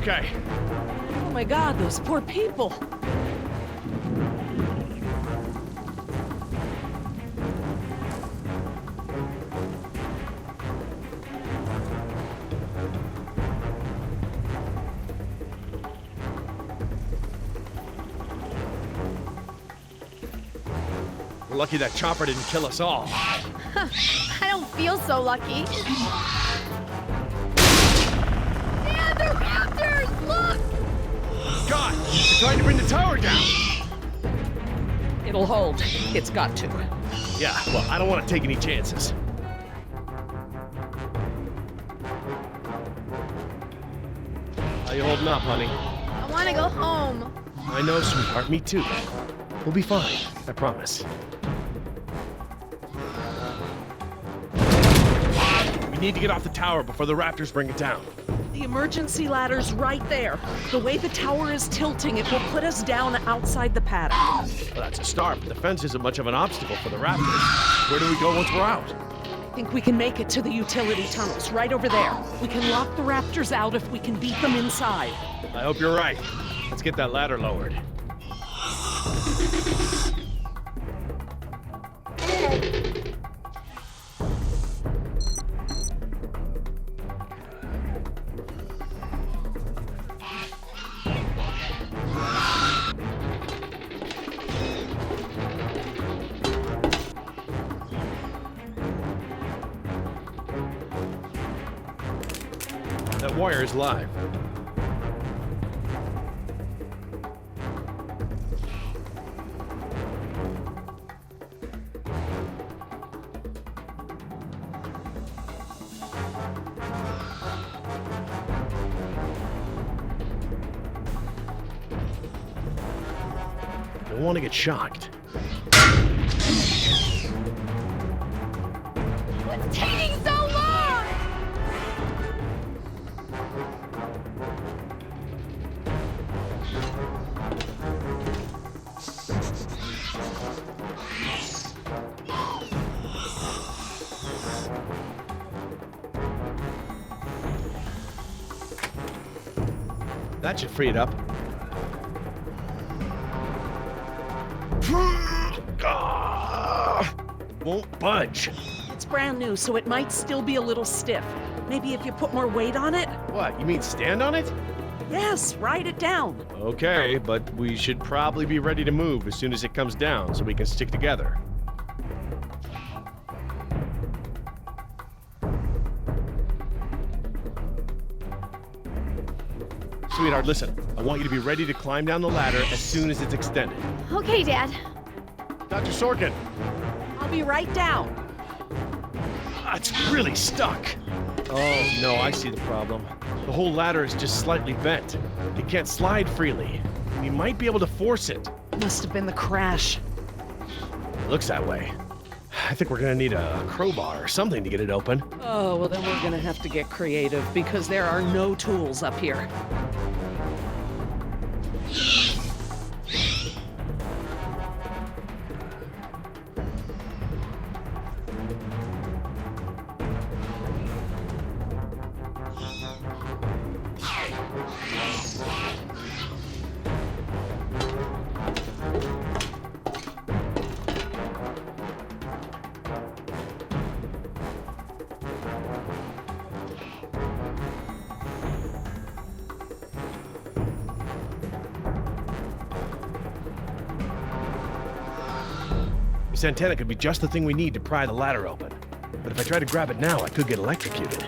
okay. Oh my God, those poor people. We're lucky that chopper didn't kill us all. I don't feel so lucky. Dad, they're raptors! Look! God, they're trying to bring the tower down. It'll hold. It's got to. Yeah, well, I don't want to take any chances. How you holding up, honey? I want to go home. I know, sweetheart. Me too. We'll be fine. I promise. We need to get off the tower before the raptors bring it down. The emergency ladder's right there. The way the tower is tilting, it will put us down outside the paddock. Well, that's a start, but the fence isn't much of an obstacle for the raptors. Where do we go once we're out? I think we can make it to the utility tunnels, right over there. We can lock the raptors out if we can beat them inside. I hope you're right. Let's get that ladder lowered. That wire is live. Don't want to get shocked. What's taking so long? That should free it up. Won't budge. It's brand new, so it might still be a little stiff. Maybe if you put more weight on it? What, you mean stand on it? Yes, write it down. Okay, but we should probably be ready to move as soon as it comes down so we can stick together. Sweetheart, listen. I want you to be ready to climb down the ladder as soon as it's extended. Okay, Dad. Dr. Sorkin! I'll be right down. It's really stuck. Oh, no, I see the problem. The whole ladder is just slightly bent. It can't slide freely. We might be able to force it. Must have been the crash. Looks that way. I think we're gonna need a crowbar or something to get it open. Oh, well then we're gonna have to get creative because there are no tools up here. This antenna could be just the thing we need to pry the ladder open. But if I try to grab it now, I could get electrocuted.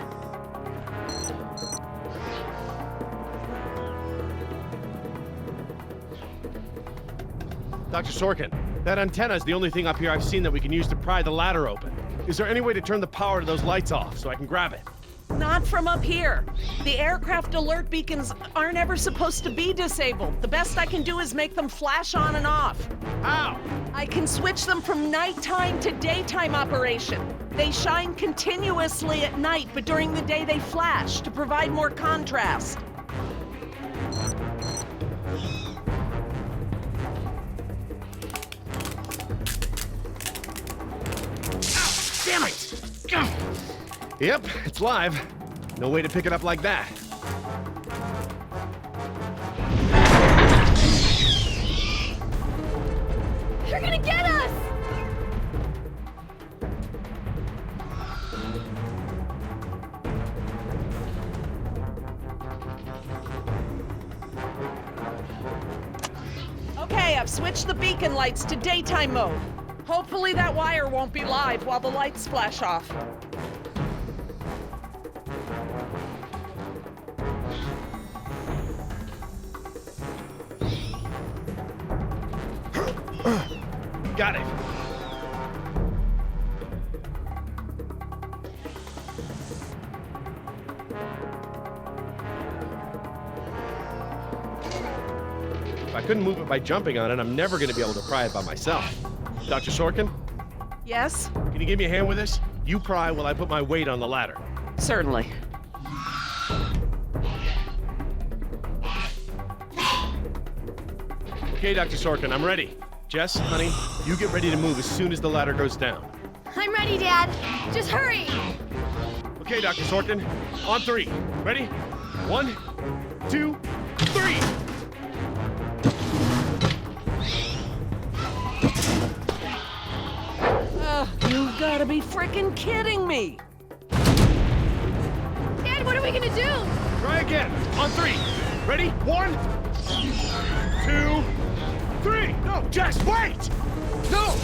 Dr. Sorkin, that antenna is the only thing up here I've seen that we can use to pry the ladder open. Is there any way to turn the power to those lights off so I can grab it? Not from up here. The aircraft alert beacons aren't ever supposed to be disabled. The best I can do is make them flash on and off. How? I can switch them from nighttime to daytime operation. They shine continuously at night, but during the day they flash to provide more contrast. Damn it! Yep, it's live. No way to pick it up like that. have switched the beacon lights to daytime mode. Hopefully that wire won't be live while the lights flash off. Got it. If I couldn't move it by jumping on it, I'm never going to be able to pry it by myself. Dr. Sorkin, Yes? can you give me a hand with this? You pry while I put my weight on the ladder. Certainly. Okay, Dr. Sorkin, I'm ready. Jess, honey, you get ready to move as soon as the ladder goes down. I'm ready, Dad. Just hurry. Okay, Dr. Sorkin, on three. Ready? 1, 2, 3! You've gotta be frickin' kidding me! Dad, what are we gonna do? Try again. On three. Ready? 1, 2, 3. No, Jess, wait! No!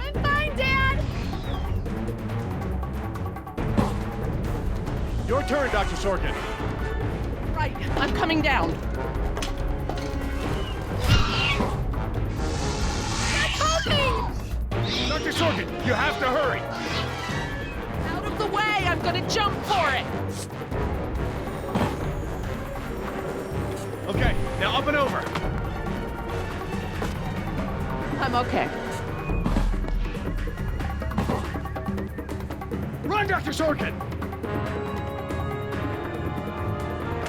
I'm fine, Dad. Your turn, Dr. Sorkin. Right, I'm coming down. Dr. Sorkin, you have to hurry. Out of the way, I'm gonna jump for it! Okay, now up and over. I'm okay. Run, Dr. Sorkin!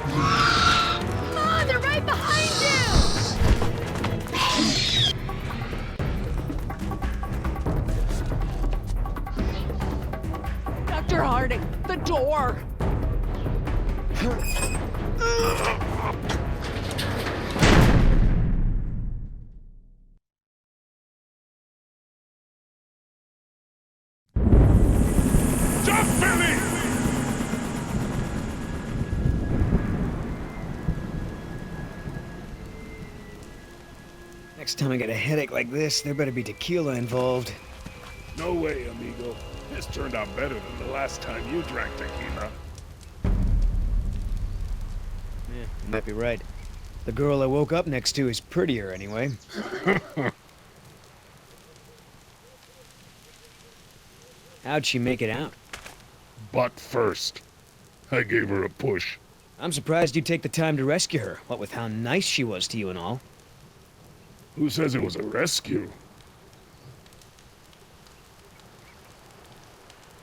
Come on, they're right behind you. Dr. Harding, the door! Jump, Billy! Next time I get a headache like this, there better be tequila involved. No way, amigo. This turned out better than the last time you drank tequila. Yeah, you might be right. The girl I woke up next to is prettier anyway. How'd she make it out? Butt first. I gave her a push. I'm surprised you take the time to rescue her, what with how nice she was to you and all. Who says it was a rescue?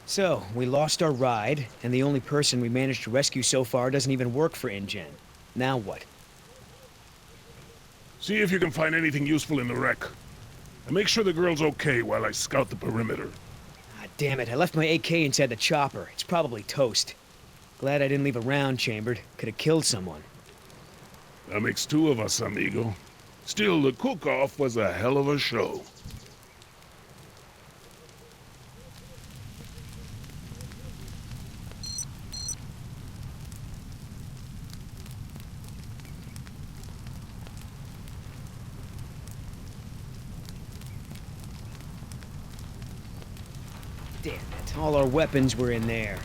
So, we lost our ride, and the only person we managed to rescue so far doesn't even work for InGen. Now what? See if you can find anything useful in the wreck. And make sure the girl's okay while I scout the perimeter. Ah, damn it, I left my AK inside the chopper. It's probably toast. Glad I didn't leave a round chambered. Could have killed someone. That makes two of us, amigo. Still, the cook-off was a hell of a show. Damn it, all our weapons were in there.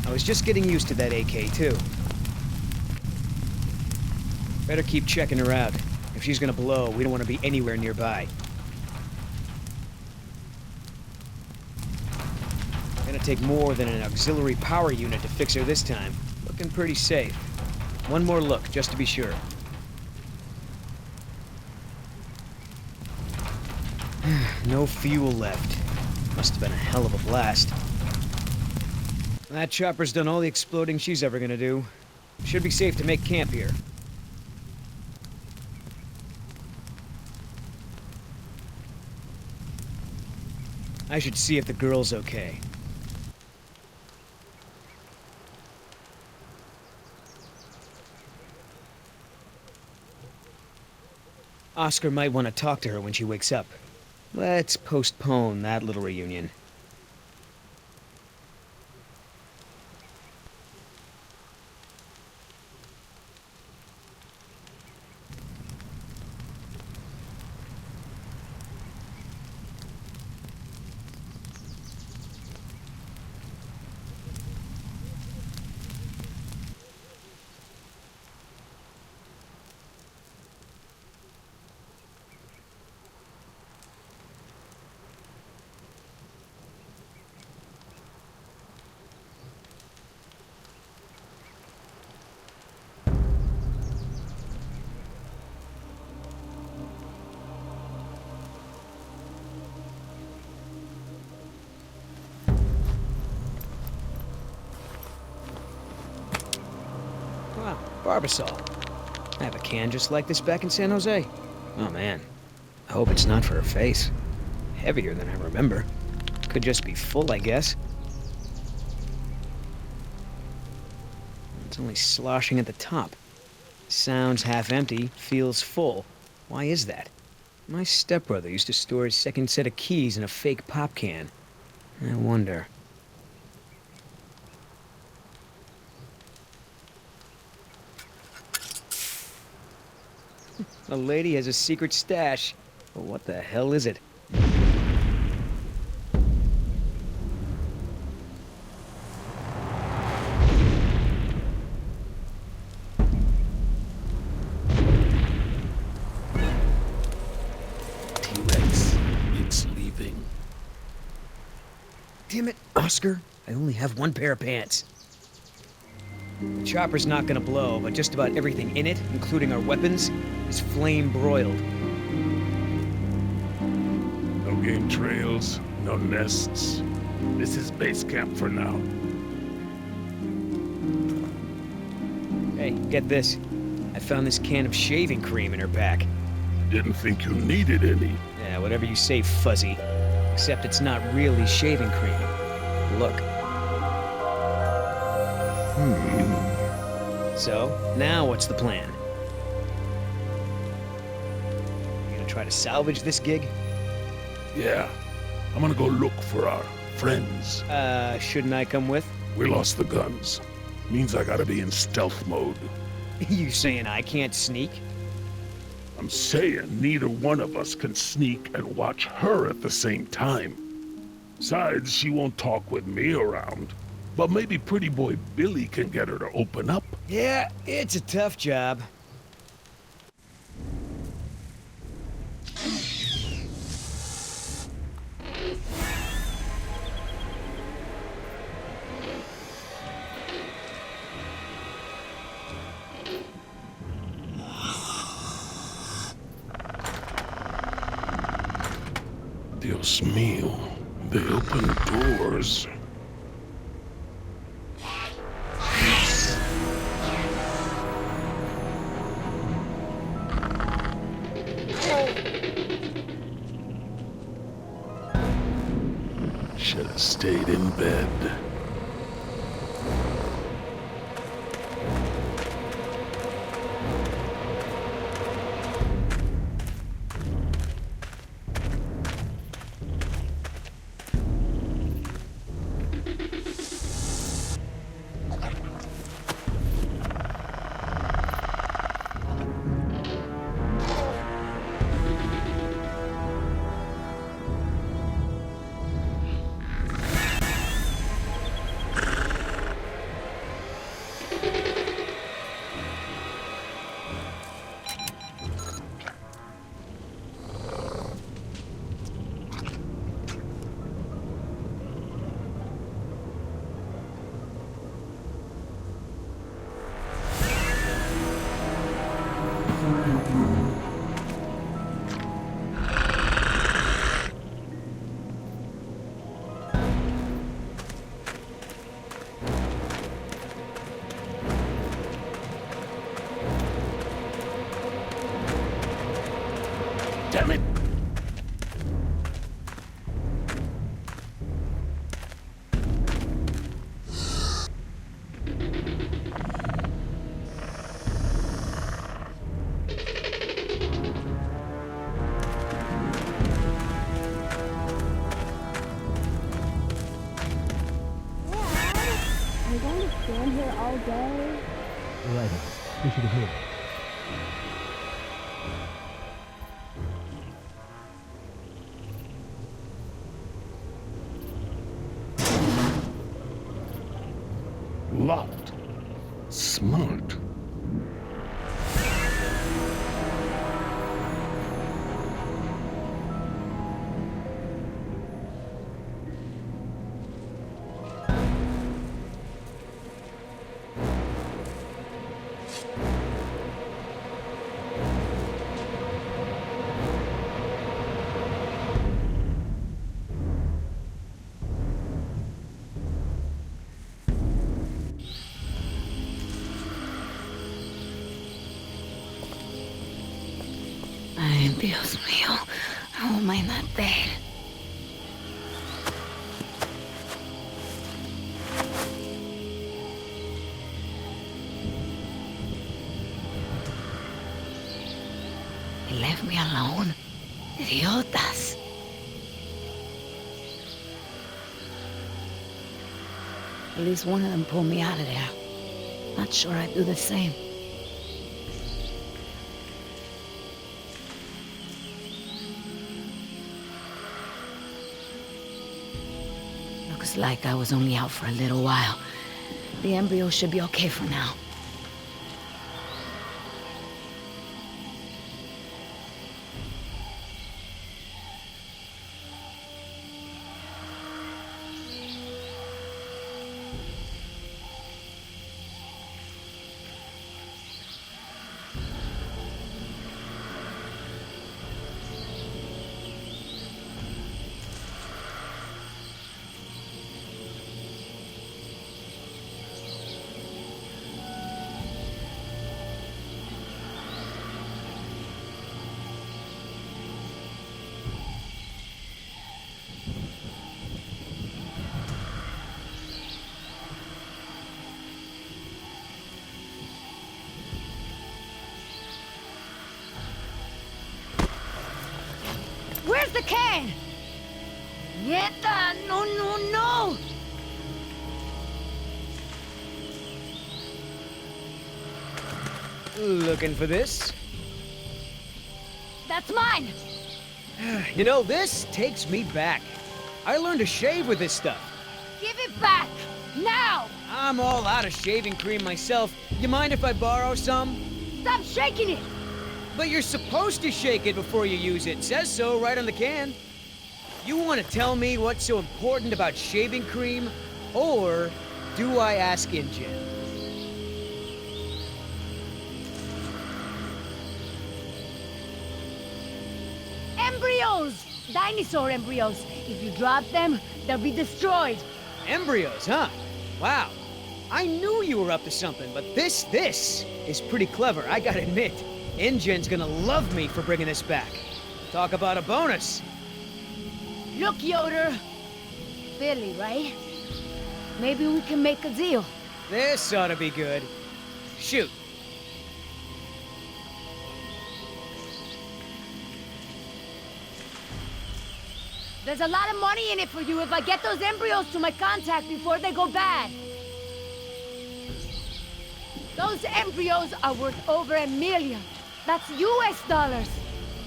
I was just getting used to that AK, too. Better keep checking her out. If she's gonna blow, we don't want to be anywhere nearby. Gonna take more than an auxiliary power unit to fix her this time. Looking pretty safe. One more look, just to be sure. No fuel left. Must have been a hell of a blast. That chopper's done all the exploding she's ever gonna do. Should be safe to make camp here. I should see if the girl's okay. Oscar might want to talk to her when she wakes up. Let's postpone that little reunion. Wow, Barbasol. I have a can just like this back in San Jose. Oh man, I hope it's not for her face. Heavier than I remember. Could just be full, I guess. It's only sloshing at the top. Sounds half empty, feels full. Why is that? My stepbrother used to store his second set of keys in a fake pop can. I wonder. A lady has a secret stash. But what the hell is it? T-Rex, it's leaving. Damn it, Oscar. I only have one pair of pants. The chopper's not gonna blow, but just about everything in it, including our weapons, is flame broiled. No game trails, no nests. This is base camp for now. Hey, get this. I found this can of shaving cream in her pack. Didn't think you needed any. Yeah, whatever you say, Fuzzy. Except it's not really shaving cream. Look. So, now what's the plan? You gonna try to salvage this gig? Yeah, I'm gonna go look for our friends. Shouldn't I come with? We lost the guns. Means I gotta be in stealth mode. You saying I can't sneak? I'm saying neither one of us can sneak and watch her at the same time. Besides, she won't talk with me around. But maybe pretty boy Billy can get her to open up. Yeah, it's a tough job. Dios mío, they open doors. Should have stayed in bed. Damn it! Are you going to stand here all day? Right. We should have moved. Locked. Smart. Ay, Dios mío. How am I not dead? They left me alone. Idiotas. At least one of them pulled me out of there. Not sure I'd do the same. Looks like I was only out for a little while. The embryo should be okay for now. Where's the can? Nieta, no, no, no! Looking for this? That's mine! You know, this takes me back. I learned to shave with this stuff. Give it back! Now! I'm all out of shaving cream myself. You mind if I borrow some? Stop shaking it! But you're supposed to shake it before you use it. It says so right on the can. You want to tell me what's so important about shaving cream? Or do I ask InGen? Embryos! Dinosaur embryos. If you drop them, they'll be destroyed. Embryos, huh? Wow. I knew you were up to something, but this is pretty clever, I gotta admit. InGen's gonna love me for bringing this back. Talk about a bonus. Look, Yoder. Billy, right? Maybe we can make a deal. This ought to be good. Shoot. There's a lot of money in it for you if I get those embryos to my contact before they go bad. Those embryos are worth over $1 million. That's US dollars.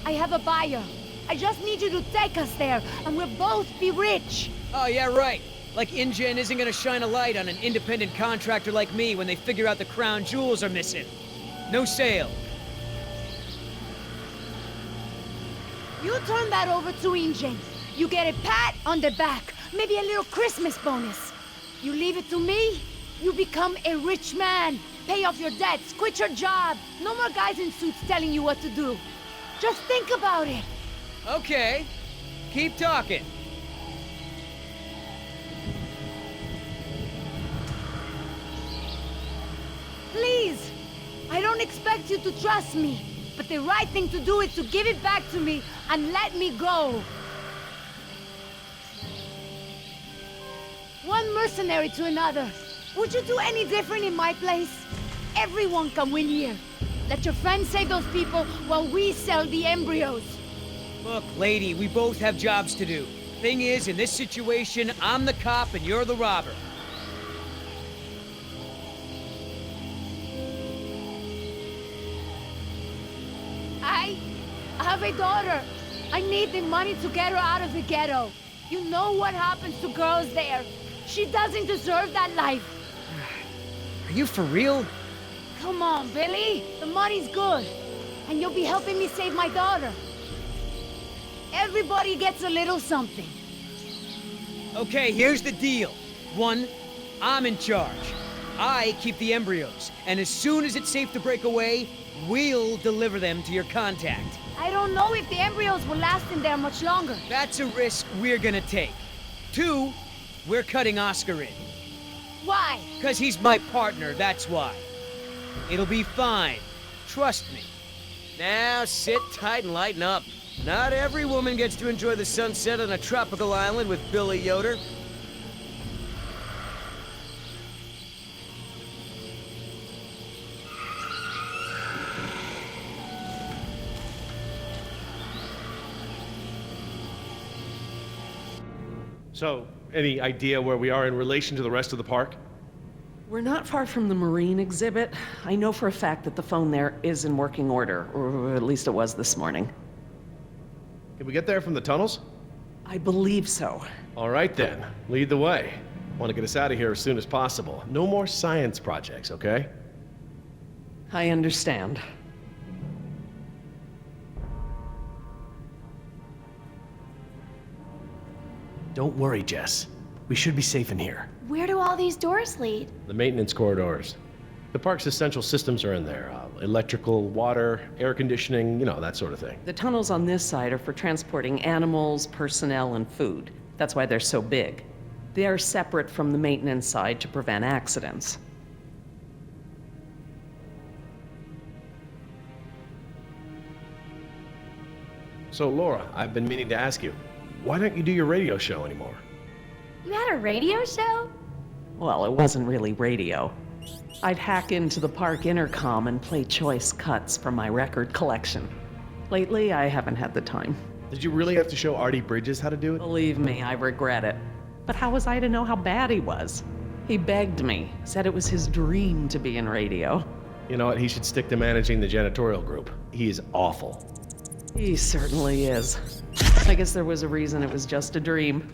I have a buyer. I just need you to take us there, and we'll both be rich. Oh, yeah, right. Like InGen isn't gonna shine a light on an independent contractor like me when they figure out the crown jewels are missing. No sale. You turn that over to InGen. You get a pat on the back, maybe a little Christmas bonus. You leave it to me, you become a rich man. Pay off your debts, quit your job. No more guys in suits telling you what to do. Just think about it. Okay. Keep talking. Please. I don't expect you to trust me, but the right thing to do is to give it back to me and let me go. One mercenary to another. Would you do any different in my place? Everyone can win here. Let your friends save those people while we sell the embryos. Look, lady, we both have jobs to do. Thing is, in this situation, I'm the cop and you're the robber. I have a daughter. I need the money to get her out of the ghetto. You know what happens to girls there. She doesn't deserve that life. Are you for real? Come on, Billy. The money's good. And you'll be helping me save my daughter. Everybody gets a little something. Okay, here's the deal. 1, I'm in charge. I keep the embryos, and as soon as it's safe to break away, we'll deliver them to your contact. I don't know if the embryos will last in there much longer. That's a risk we're gonna take. 2, we're cutting Oscar in. Why? 'Cause he's my partner, that's why. It'll be fine. Trust me. Now sit tight and lighten up. Not every woman gets to enjoy the sunset on a tropical island with Billy Yoder. So, any idea where we are in relation to the rest of the park? We're not far from the marine exhibit. I know for a fact that the phone there is in working order, or at least it was this morning. Can we get there from the tunnels? I believe so. All right then, lead the way. Want to get us out of here as soon as possible. No more science projects, okay? I understand. Don't worry, Jess. We should be safe in here. Where do all these doors lead? The maintenance corridors. The park's essential systems are in there. Electrical, water, air conditioning, you know, that sort of thing. The tunnels on this side are for transporting animals, personnel, and food. That's why they're so big. They are separate from the maintenance side to prevent accidents. So, Laura, I've been meaning to ask you, why don't you do your radio show anymore? You had a radio show? Well, it wasn't really radio. I'd hack into the park intercom and play choice cuts from my record collection. Lately, I haven't had the time. Did you really have to show Artie Bridges how to do it? Believe me, I regret it. But how was I to know how bad he was? He begged me, said it was his dream to be in radio. You know what, he should stick to managing the janitorial group. He is awful. He certainly is. I guess there was a reason it was just a dream.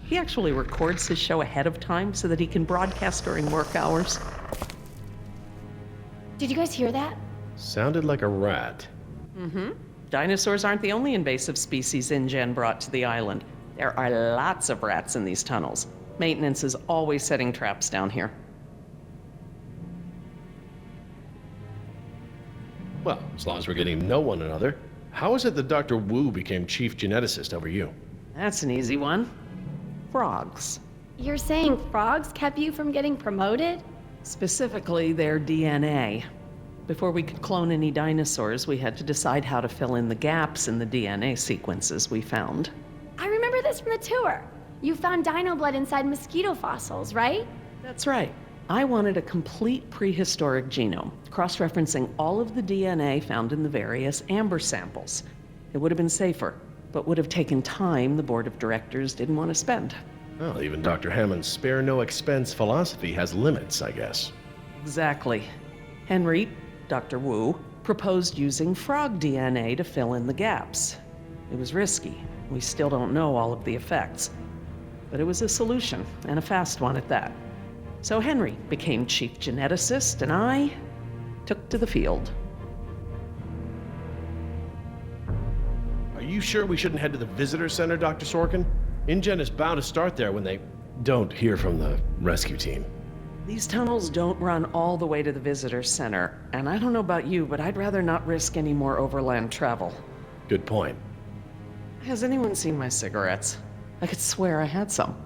He actually records his show ahead of time so that he can broadcast during work hours. Did you guys hear that? Sounded like a rat. Mm-hmm. Dinosaurs aren't the only invasive species InGen brought to the island. There are lots of rats in these tunnels. Maintenance is always setting traps down here. Well, as long as we're getting to know one another. How is it that Dr. Wu became chief geneticist over you? That's an easy one. Frogs. You're saying frogs kept you from getting promoted? Specifically, their DNA. Before we could clone any dinosaurs, we had to decide how to fill in the gaps in the DNA sequences we found. I remember this from the tour. You found dino blood inside mosquito fossils, right? That's right. I wanted a complete prehistoric genome, cross-referencing all of the DNA found in the various amber samples. It would have been safer, but would have taken time the board of directors didn't want to spend. Well, even Dr. Hammond's spare no expense philosophy has limits, I guess. Exactly. Henry, Dr. Wu, proposed using frog DNA to fill in the gaps. It was risky. We still don't know all of the effects. But it was a solution, and a fast one at that. So Henry became chief geneticist, and I took to the field. Are you sure we shouldn't head to the visitor center, Dr. Sorkin? InGen is bound to start there when they don't hear from the rescue team. These tunnels don't run all the way to the visitor center, and I don't know about you, but I'd rather not risk any more overland travel. Good point. Has anyone seen my cigarettes? I could swear I had some.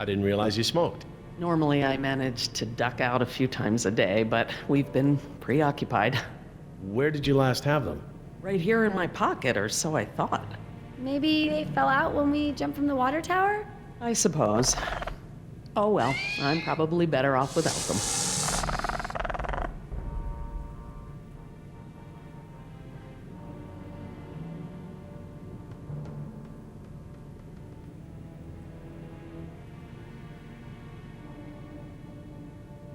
I didn't realize you smoked. Normally I manage to duck out a few times a day, but we've been preoccupied. Where did you last have them? Right here in my pocket, or so I thought. Maybe they fell out when we jumped from the water tower? I suppose. Oh well, I'm probably better off without them.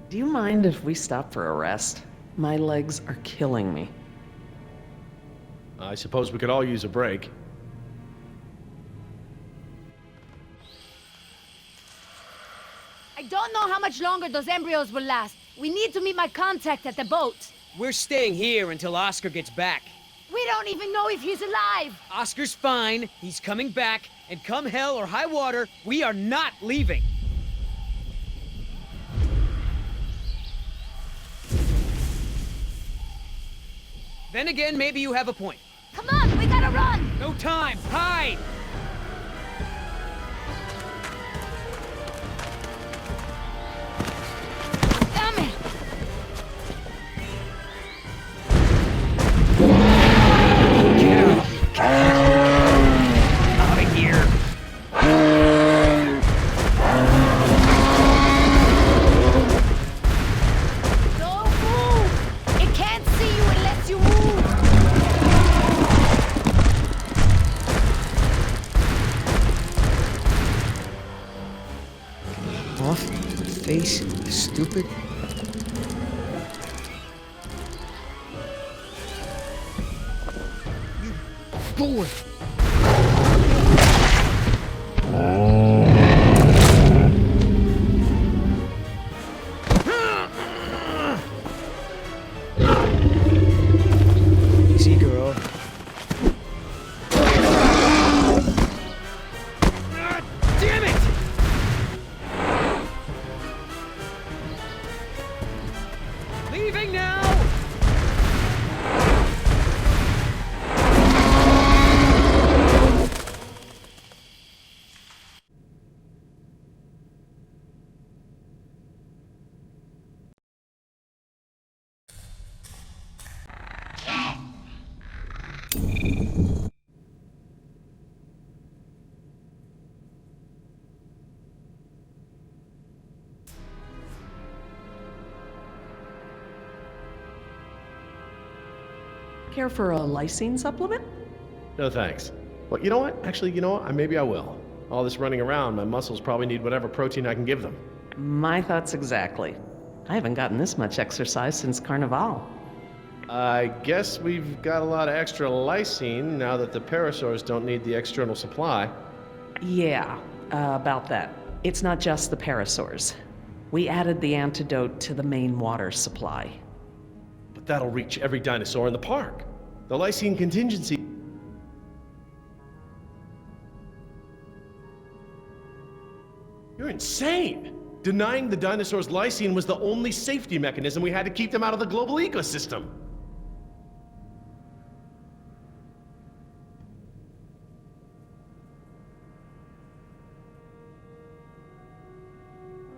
Do you mind if we stop for a rest? My legs are killing me. I suppose we could all use a break. I don't know how much longer those embryos will last. We need to meet my contact at the boat. We're staying here until Oscar gets back. We don't even know if he's alive. Oscar's fine, he's coming back, and come hell or high water, we are not leaving. Then again, maybe you have a point. Come on, we gotta run! No time, hide! Damn it! face, stupid. Boy. Easy, girl. Damn it! Leaving now! Care for a lysine supplement? No thanks. Well, you know what? Actually, you know what? Maybe I will. All this running around, my muscles probably need whatever protein I can give them. My thoughts exactly. I haven't gotten this much exercise since Carnival. I guess we've got a lot of extra lysine now that the parasaurs don't need the external supply. Yeah, about that. It's not just the parasaurs. We added the antidote to the main water supply. But that'll reach every dinosaur in the park. The lysine contingency... You're insane! Denying the dinosaurs lysine was the only safety mechanism we had to keep them out of the global ecosystem.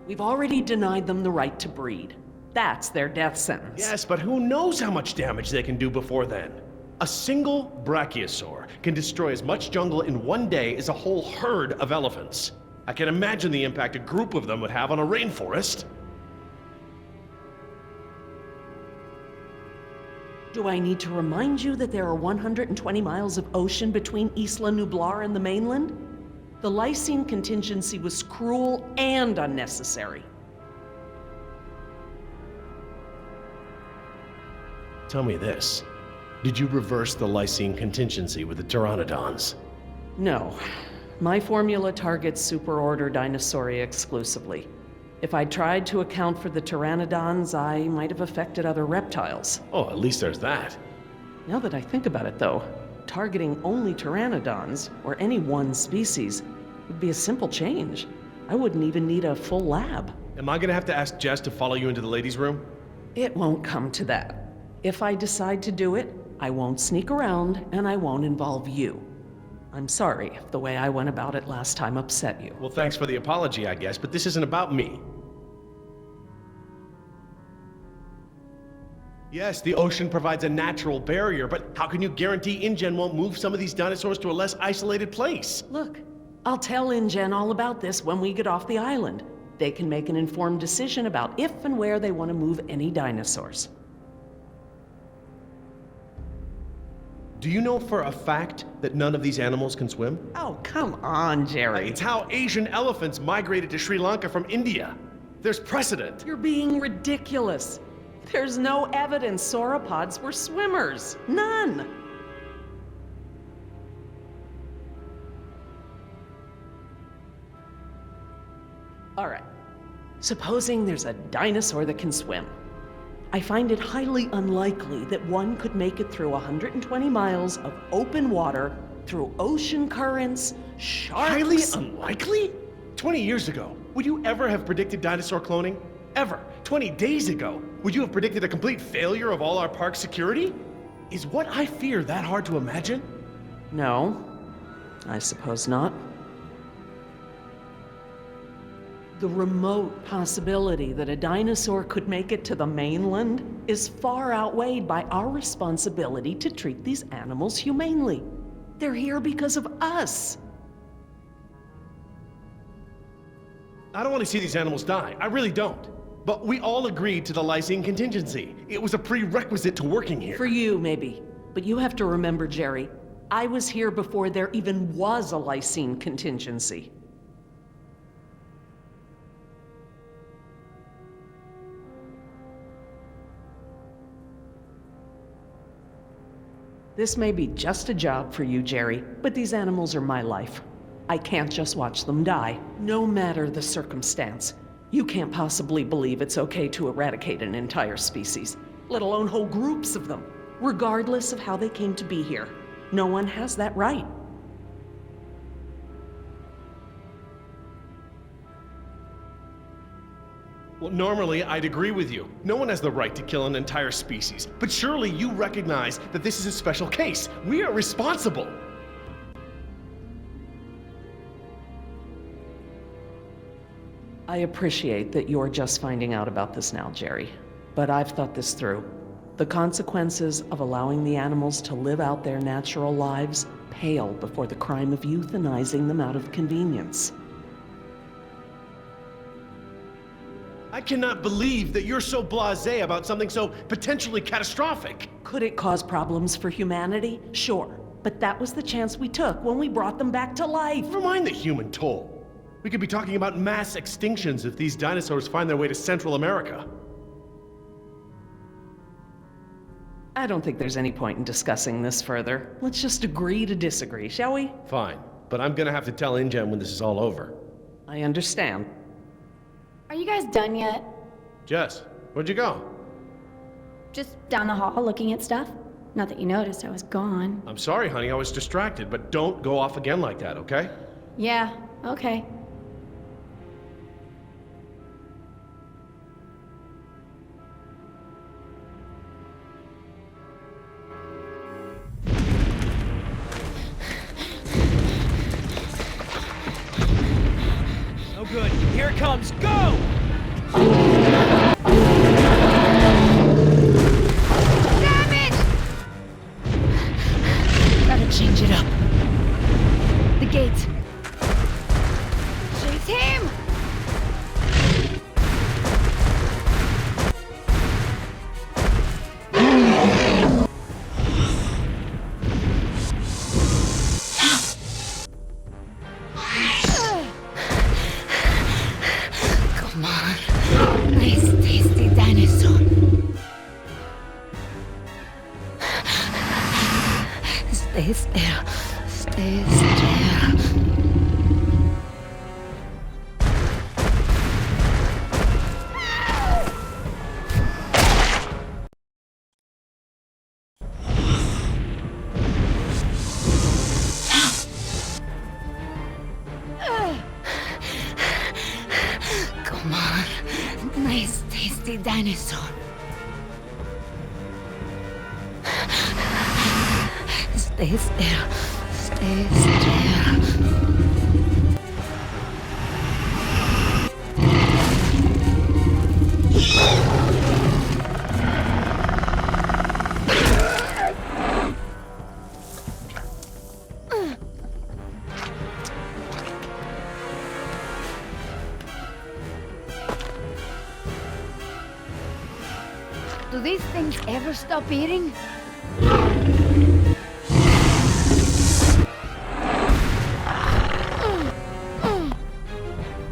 We've already denied them the right to breed. That's their death sentence. Yes, but who knows how much damage they can do before then? A single brachiosaur can destroy as much jungle in one day as a whole herd of elephants. I can imagine the impact a group of them would have on a rainforest. Do I need to remind you that there are 120 miles of ocean between Isla Nublar and the mainland? The lysine contingency was cruel and unnecessary. Tell me this. Did you reverse the lysine contingency with the pteranodons? No. My formula targets superorder Dinosauria exclusively. If I'd tried to account for the pteranodons, I might have affected other reptiles. Oh, at least there's that. Now that I think about it, though, targeting only pteranodons, or any one species, would be a simple change. I wouldn't even need a full lab. Am I gonna have to ask Jess to follow you into the ladies' room? It won't come to that. If I decide to do it, I won't sneak around, and I won't involve you. I'm sorry if the way I went about it last time upset you. Well, thanks for the apology, I guess, but this isn't about me. Yes, the ocean provides a natural barrier, but how can you guarantee InGen won't move some of these dinosaurs to a less isolated place? Look, I'll tell InGen all about this when we get off the island. They can make an informed decision about if and where they want to move any dinosaurs. Do you know for a fact that none of these animals can swim? Oh, come on, Jerry. It's how Asian elephants migrated to Sri Lanka from India. There's precedent. You're being ridiculous. There's no evidence sauropods were swimmers. None. All right. Supposing there's a dinosaur that can swim. I find it highly unlikely that one could make it through 120 miles of open water, through ocean currents, sharks... Highly unlikely? 20 years ago, would you ever have predicted dinosaur cloning? Ever? 20 days ago, would you have predicted a complete failure of all our park security? Is what I fear that hard to imagine? No, I suppose not. The remote possibility that a dinosaur could make it to the mainland is far outweighed by our responsibility to treat these animals humanely. They're here because of us. I don't want to see these animals die. I really don't. But we all agreed to the lysine contingency. It was a prerequisite to working here. For you, maybe. But you have to remember, Jerry, I was here before there even was a lysine contingency. This may be just a job for you, Jerry, but these animals are my life. I can't just watch them die, no matter the circumstance. You can't possibly believe it's okay to eradicate an entire species, let alone whole groups of them, regardless of how they came to be here. No one has that right. Well, normally I'd agree with you. No one has the right to kill an entire species. But surely you recognize that this is a special case. We are responsible. I appreciate that you're just finding out about this now, Jerry. But I've thought this through. The consequences of allowing the animals to live out their natural lives pale before the crime of euthanizing them out of convenience. I cannot believe that you're so blasé about something so potentially catastrophic. Could it cause problems for humanity? Sure. But that was the chance we took when we brought them back to life. Never mind the human toll. We could be talking about mass extinctions if these dinosaurs find their way to Central America. I don't think there's any point in discussing this further. Let's just agree to disagree, shall we? Fine, but I'm gonna have to tell InGen when this is all over. I understand. Are you guys done yet? Jess, where'd you go? Just down the hall looking at stuff? Not that you noticed I was gone. I'm sorry, honey, I was distracted, but don't go off again like that, okay? Yeah, okay. No good. Here it comes. Go! Damn it! Gotta change it up. The gate. Chase him! Come on. Nice, tasty dinosaur. Stay still. Stay still. Come on. Nice, tasty dinosaur. Stay still. Stay still. Do these things ever stop eating?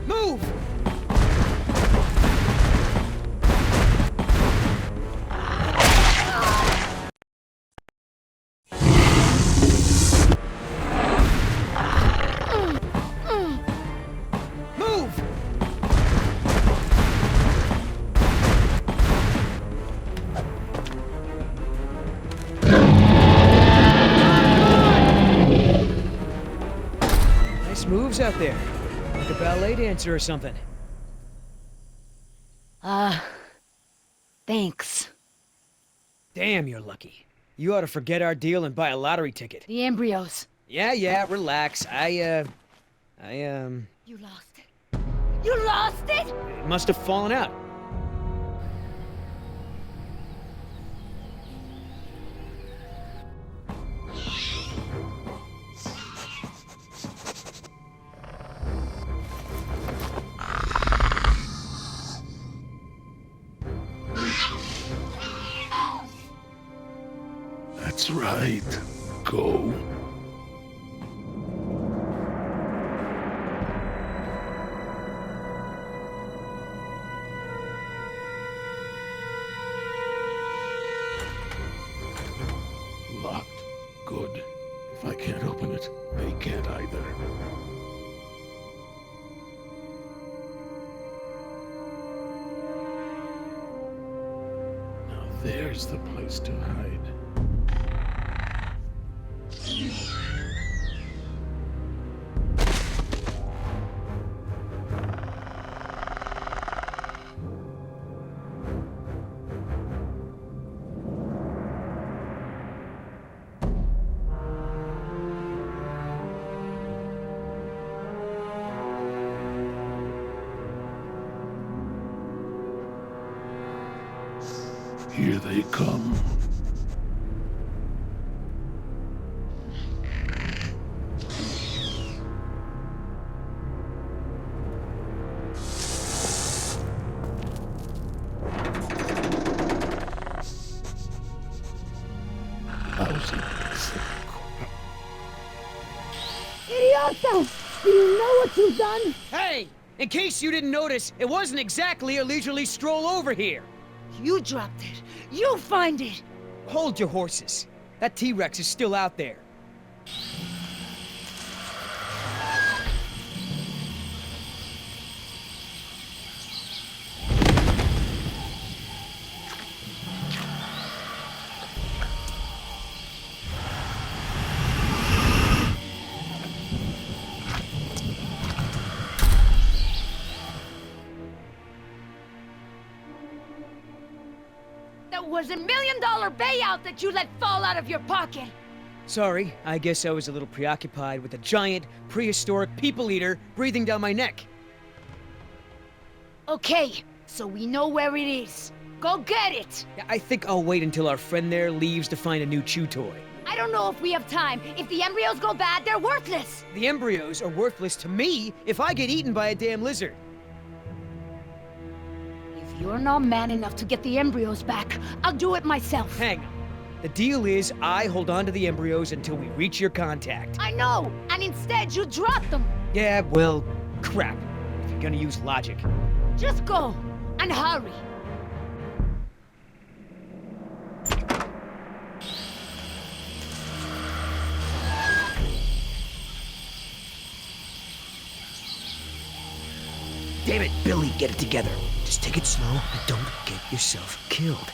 Move! Move! Nice moves out there. Like a ballet dancer or something. Thanks. Damn, you're lucky. You ought to forget our deal and buy a lottery ticket. The embryos. Yeah, relax. You lost it. You lost it? It must have fallen out. That's right. Go. Locked. If I can't open it, they can't either. Now there's the place to hide. Here they come. Idiota! Do you know what you've done? Hey! In case you didn't notice, it wasn't exactly a leisurely stroll over here. You dropped it. You find it. Hold your horses. That T-Rex is still out there. That was $1 million payout that you let fall out of your pocket. Sorry, I guess I was a little preoccupied with a giant, prehistoric people-eater breathing down my neck. Okay, so we know where it is. Go get it! Yeah, I think I'll wait until our friend there leaves to find a new chew toy. I don't know if we have time. If the embryos go bad, they're worthless! The embryos are worthless to me if I get eaten by a damn lizard. If you're not man enough to get the embryos back, I'll do it myself. Hang on. The deal is I hold on to the embryos until we reach your contact. I know, and instead you drop them. Yeah, well, crap. If you're gonna use logic. Just go, and hurry. Damn it, Billy, get it together. Just take it slow and don't get yourself killed.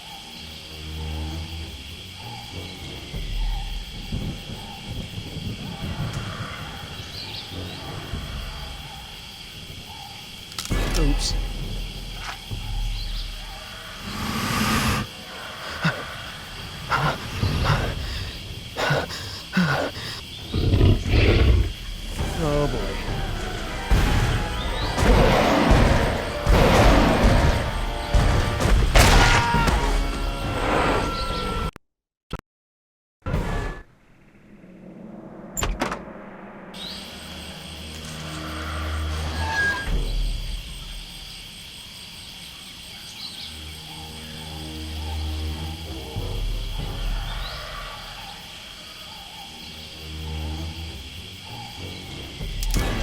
Oops. Oh boy.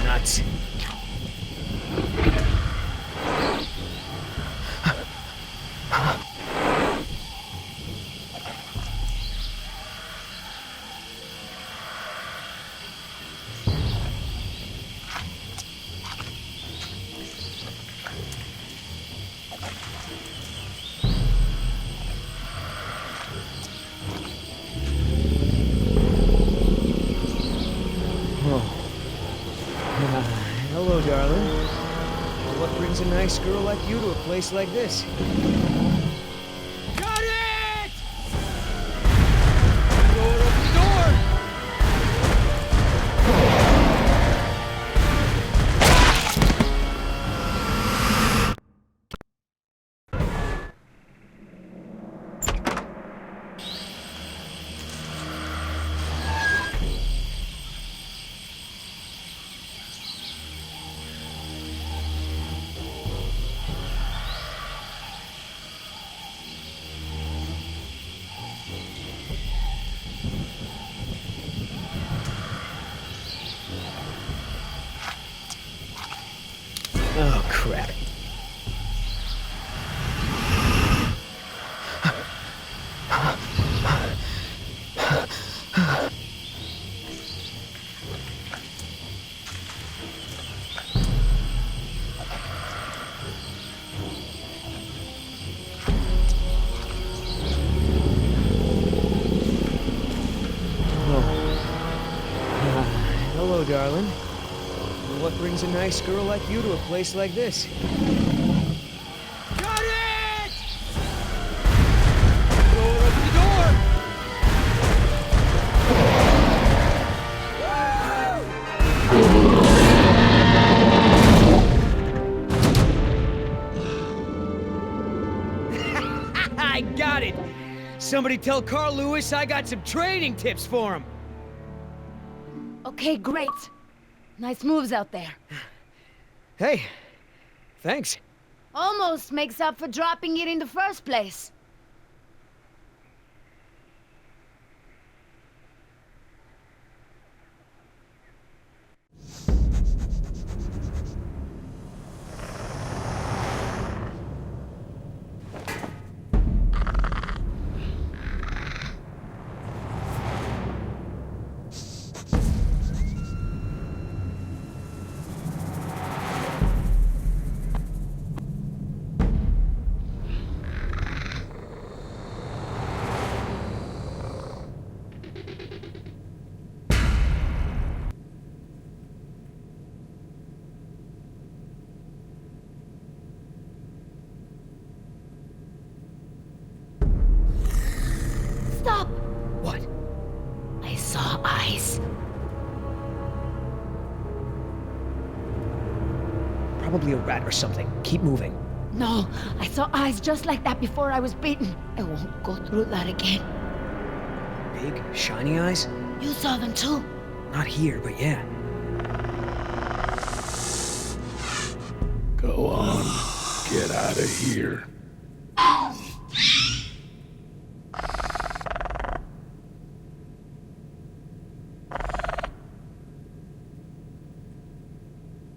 Nuts. Hello, darling. Well, what brings a nice girl like you to a place like this? Got it! Door, open the door! Oh, crap. darling. What brings a nice girl like you to a place like this? Got it! Door, open the door! I got it! Somebody tell Carl Lewis I got some training tips for him! Okay, great. Nice moves out there. Hey, thanks. Almost makes up for dropping it in the first place. Stop! What? I saw eyes. Probably a rat or something. Keep moving. No, I saw eyes just like that before I was bitten. I won't go through that again. Big, shiny eyes? You saw them too? Not here, but yeah. Go on. Get out of here.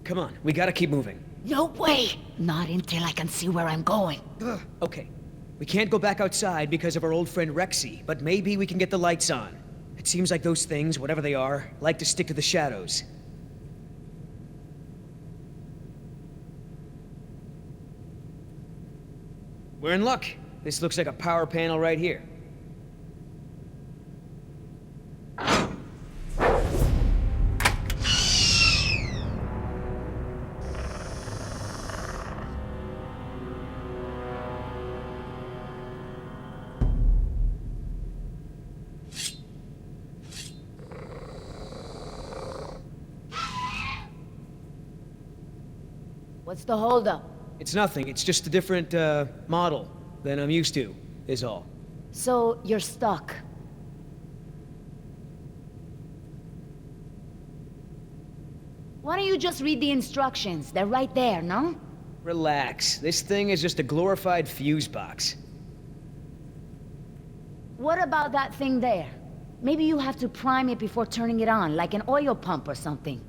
Come on, we gotta keep moving. No way! Not until I can see where I'm going. Okay, we can't go back outside because of our old friend Rexy, but maybe we can get the lights on. It seems like those things, whatever they are, like to stick to the shadows. We're in luck. This looks like a power panel right here. What's the holdup? It's nothing, it's just a different, model than I'm used to, is all. So, you're stuck. Why don't you just read the instructions? They're right there, no? Relax, this thing is just a glorified fuse box. What about that thing there? Maybe you have to prime it before turning it on, like an oil pump or something.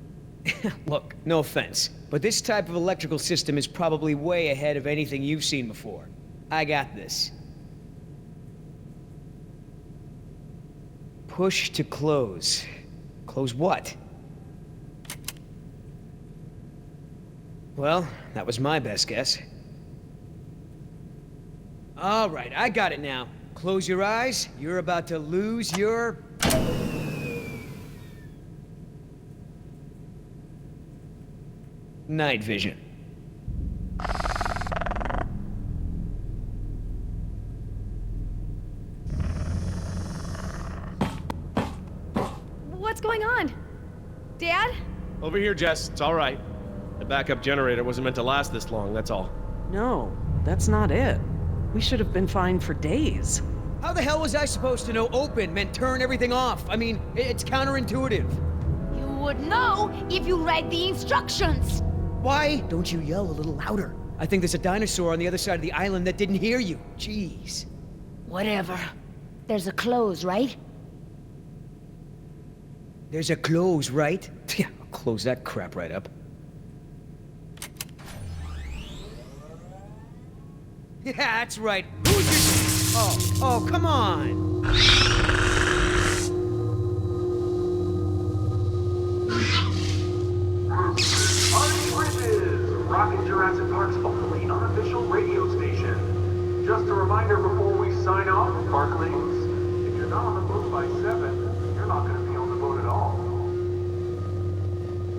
Look, no offense, but this type of electrical system is probably way ahead of anything you've seen before. I got this. Push to close. Close what? Well, that was my best guess. All right, I got it now. Close your eyes. You're about to lose your... night vision. What's going on? Dad? Over here, Jess. It's all right. The backup generator wasn't meant to last this long, that's all. No, that's not it. We should have been fine for days. How the hell was I supposed to know open meant turn everything off? I mean, it's counterintuitive. You would know if you read the instructions. Why don't you yell a little louder? I think there's a dinosaur on the other side of the island that didn't hear you. Jeez. Whatever. There's a close, right? There's a close, right? Yeah, I'll close that crap right up. Yeah, that's right. Who's this? Oh, come on. Rockin' Jurassic Park's only unofficial radio station. Just a reminder before we sign off, Parklings, if you're not on the boat by 7, you're not going to be on the boat at all.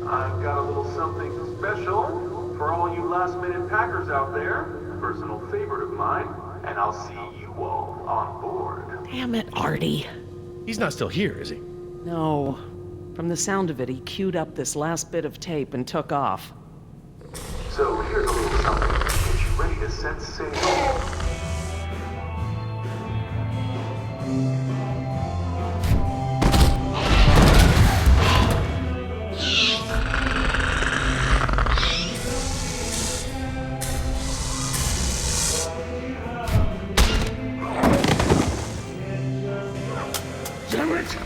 I've got a little something special for all you last-minute packers out there. Personal favorite of mine, and I'll see you all on board. Damn it, Artie. He's not still here, is he? No. From the sound of it, he queued up this last bit of tape and took off. So here's a little something to get you ready to set sail. Damn it!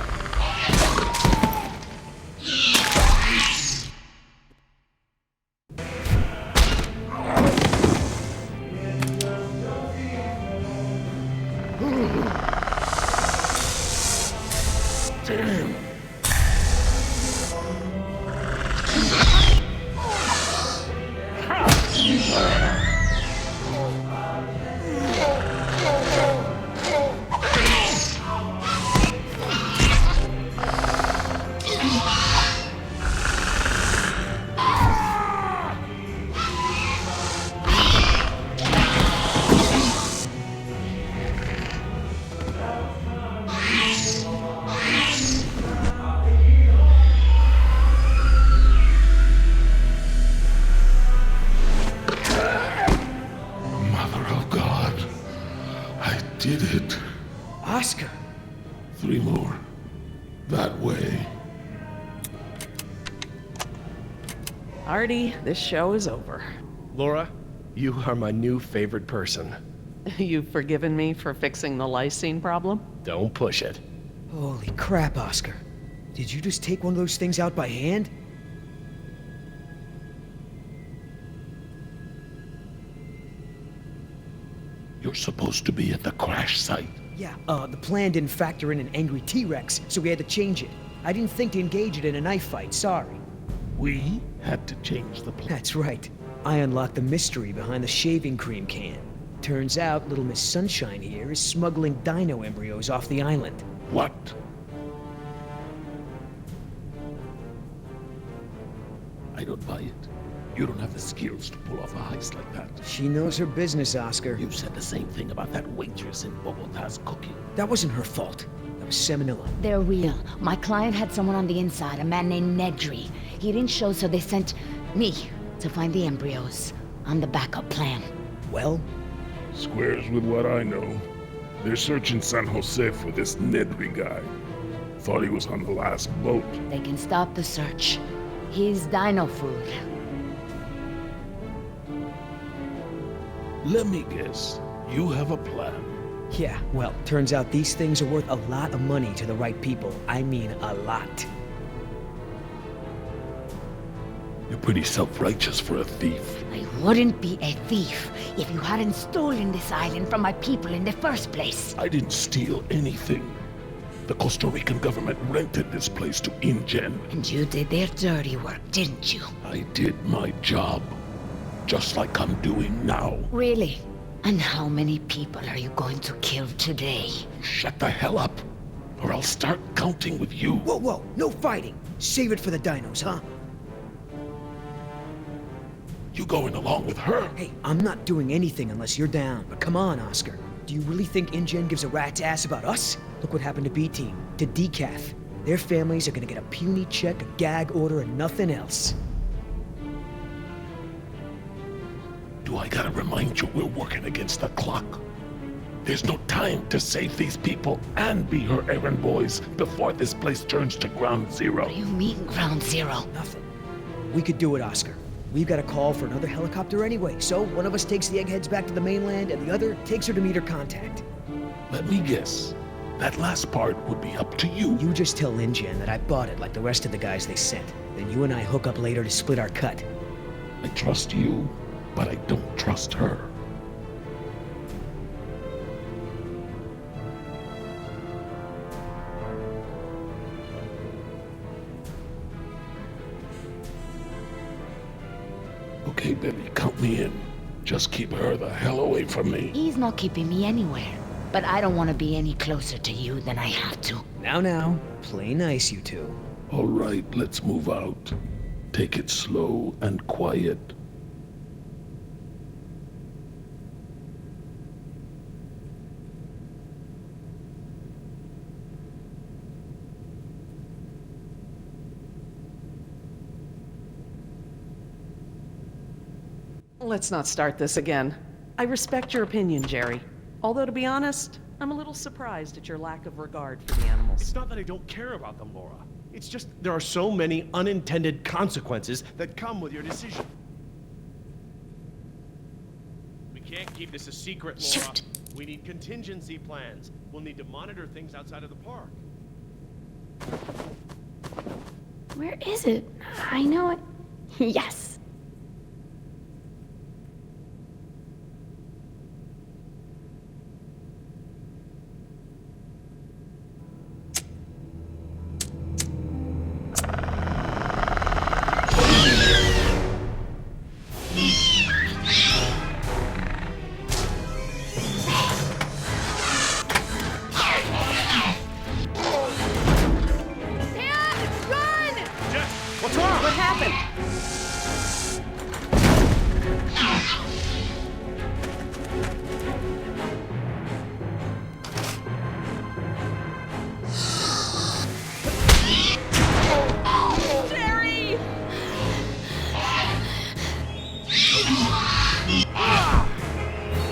Damn! Mother of God, I did it. Oscar! 3 more. That way. Artie, this show is over. Laura, you are my new favorite person. You've forgiven me for fixing the lysine problem? Don't push it. Holy crap, Oscar. Did you just take one of those things out by hand? You're supposed to be at the crash site. Yeah, the plan didn't factor in an angry T-Rex, so we had to change it. I didn't think to engage it in a knife fight, sorry. We had to change the plan. That's right. I unlocked the mystery behind the shaving cream can. Turns out Little Miss Sunshine here is smuggling dino embryos off the island. What? I don't buy it. You don't have the skills to pull off a heist like that. She knows her business, Oscar. You said the same thing about that waitress in Bogota's cooking. That wasn't her fault. That was Seminilla. They're real. My client had someone on the inside, a man named Nedry. He didn't show, so they sent me to find the embryos. I'm the backup plan. Well, Squares with what I know. They're searching San Jose for this Nedry guy. Thought he was on the last boat. They can stop the search. He's dino food. Let me guess. You have a plan. yeah, well, turns out these things are worth a lot of money to the right people. I mean, a lot. You're pretty self-righteous for a thief. I wouldn't be a thief if you hadn't stolen this island from my people in the first place. I didn't steal anything. The Costa Rican government rented this place to InGen. And you did their dirty work, didn't you? I did my job. Just like I'm doing now. Really? And how many people are you going to kill today? Shut the hell up, or I'll start counting with you. Whoa, whoa, no fighting. Save it for the dinos, huh? You going along with her? Hey, I'm not doing anything unless you're down. But come on, Oscar. Do you really think InGen gives a rat's ass about us? Look what happened to B-Team, to Decaf. Their families are gonna get a puny check, a gag order, and nothing else. Do I gotta remind you we're working against the clock? There's no time to save these people and be her errand boys before this place turns to ground zero. What do you mean, ground zero? Nothing. We could do it, Oscar. We've got a call for another helicopter anyway, so one of us takes the eggheads back to the mainland and the other takes her to meet her contact. Let me guess. That last part would be up to you. You just tell InGen that I bought it like the rest of the guys they sent. Then you and I hook up later to split our cut. I trust you, but I don't trust her. Okay, Billy, count me in. Just keep her the hell away from me. He's not keeping me anywhere. But I don't want to be any closer to you than I have to. Now, play nice, you two. All right, let's move out. Take it slow and quiet. Let's not start this again. I respect your opinion, Jerry. Although, to be honest, I'm a little surprised at your lack of regard for the animals. It's not that I don't care about them, Laura. It's just there are so many unintended consequences that come with your decision. We can't keep this a secret, Laura. Shoot. We need contingency plans. We'll need to monitor things outside of the park. Where is it? I know it. Yes. What's wrong? What happened? Jerry!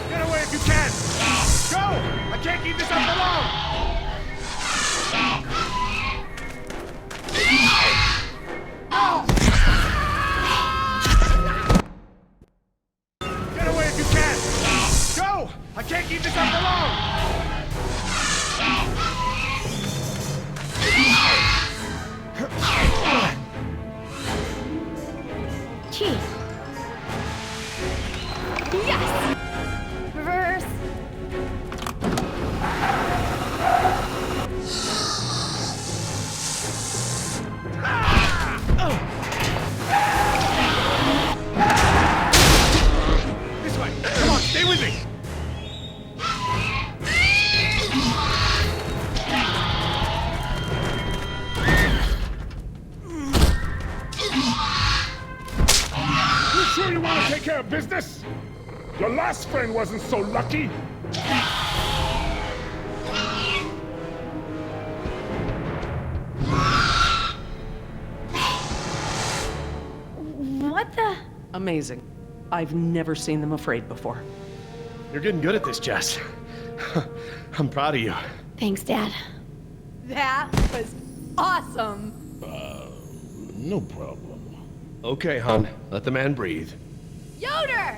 Get away if you can! Go! I can't keep this up for long! Get away if you can! Go! I can't keep this up for long! Chief. Yes! Reverse. This way! Come on, stay with me! You sure you want to take care of business? Your last friend wasn't so lucky. What the? Amazing. I've never seen them afraid before. You're getting good at this, Jess. I'm proud of you. Thanks, Dad. That was awesome. No problem. Okay, hon. Let the man breathe. Yoder!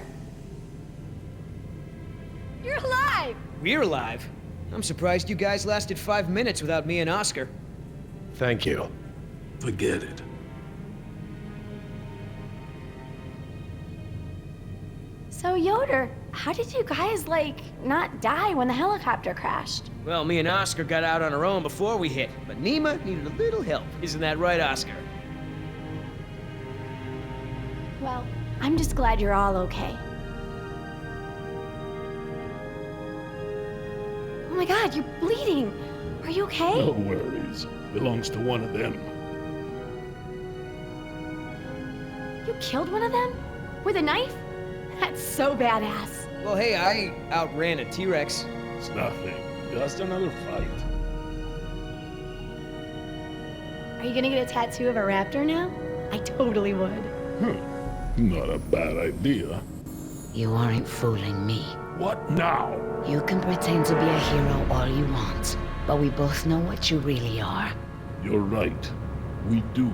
You're alive! We're alive. I'm surprised you guys lasted 5 minutes without me and Oscar. Thank you. Forget it. So, Yoder, how did you guys, not die when the helicopter crashed? Well, me and Oscar got out on our own before we hit, but Nima needed a little help. Isn't that right, Oscar? Well, I'm just glad you're all okay. Oh my god, you're bleeding! Are you okay? No worries. Belongs to one of them. You killed one of them? With a knife? That's so badass. Well, hey, I outran a T-Rex. It's nothing. Just another fight. Are you gonna get a tattoo of a raptor now? I totally would. Not a bad idea. You aren't fooling me. What now? You can pretend to be a hero all you want, but we both know what you really are. You're right. We do.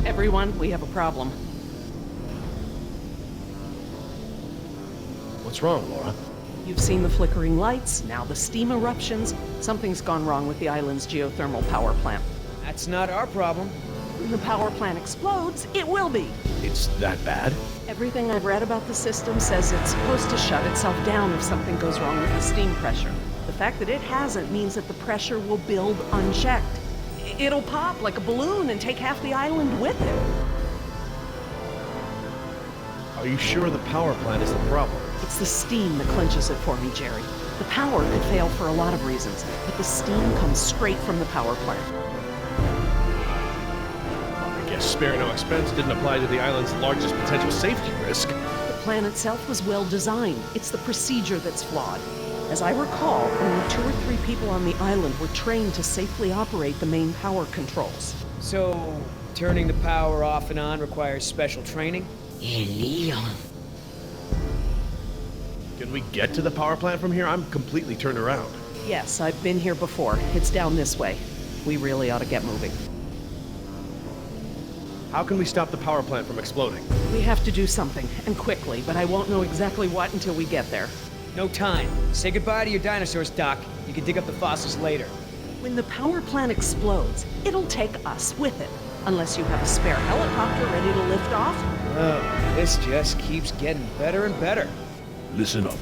Everyone, we have a problem. What's wrong, Laura? You've seen the flickering lights, now the steam eruptions. Something's gone wrong with the island's geothermal power plant. That's not our problem. When the power plant explodes, it will be. It's that bad? Everything I've read about the system says it's supposed to shut itself down if something goes wrong with the steam pressure. The fact that it hasn't means that the pressure will build unchecked. It'll pop like a balloon and take half the island with it. Are you sure the power plant is the problem? It's the steam that clinches it for me, Jerry. The power could fail for a lot of reasons, but the steam comes straight from the power plant. Well, I guess spare no expense didn't apply to the island's largest potential safety risk. The plan itself was well designed. It's the procedure that's flawed. As I recall, only 2 or 3 people on the island were trained to safely operate the main power controls. So, turning the power off and on requires special training? Leon. Can we get to the power plant from here? I'm completely turned around. Yes, I've been here before. It's down this way. We really ought to get moving. How can we stop the power plant from exploding? We have to do something, and quickly, but I won't know exactly what until we get there. No time. Say goodbye to your dinosaurs, Doc. You can dig up the fossils later. When the power plant explodes, it'll take us with it. Unless you have a spare helicopter ready to lift off. Oh, this just keeps getting better and better. Listen up.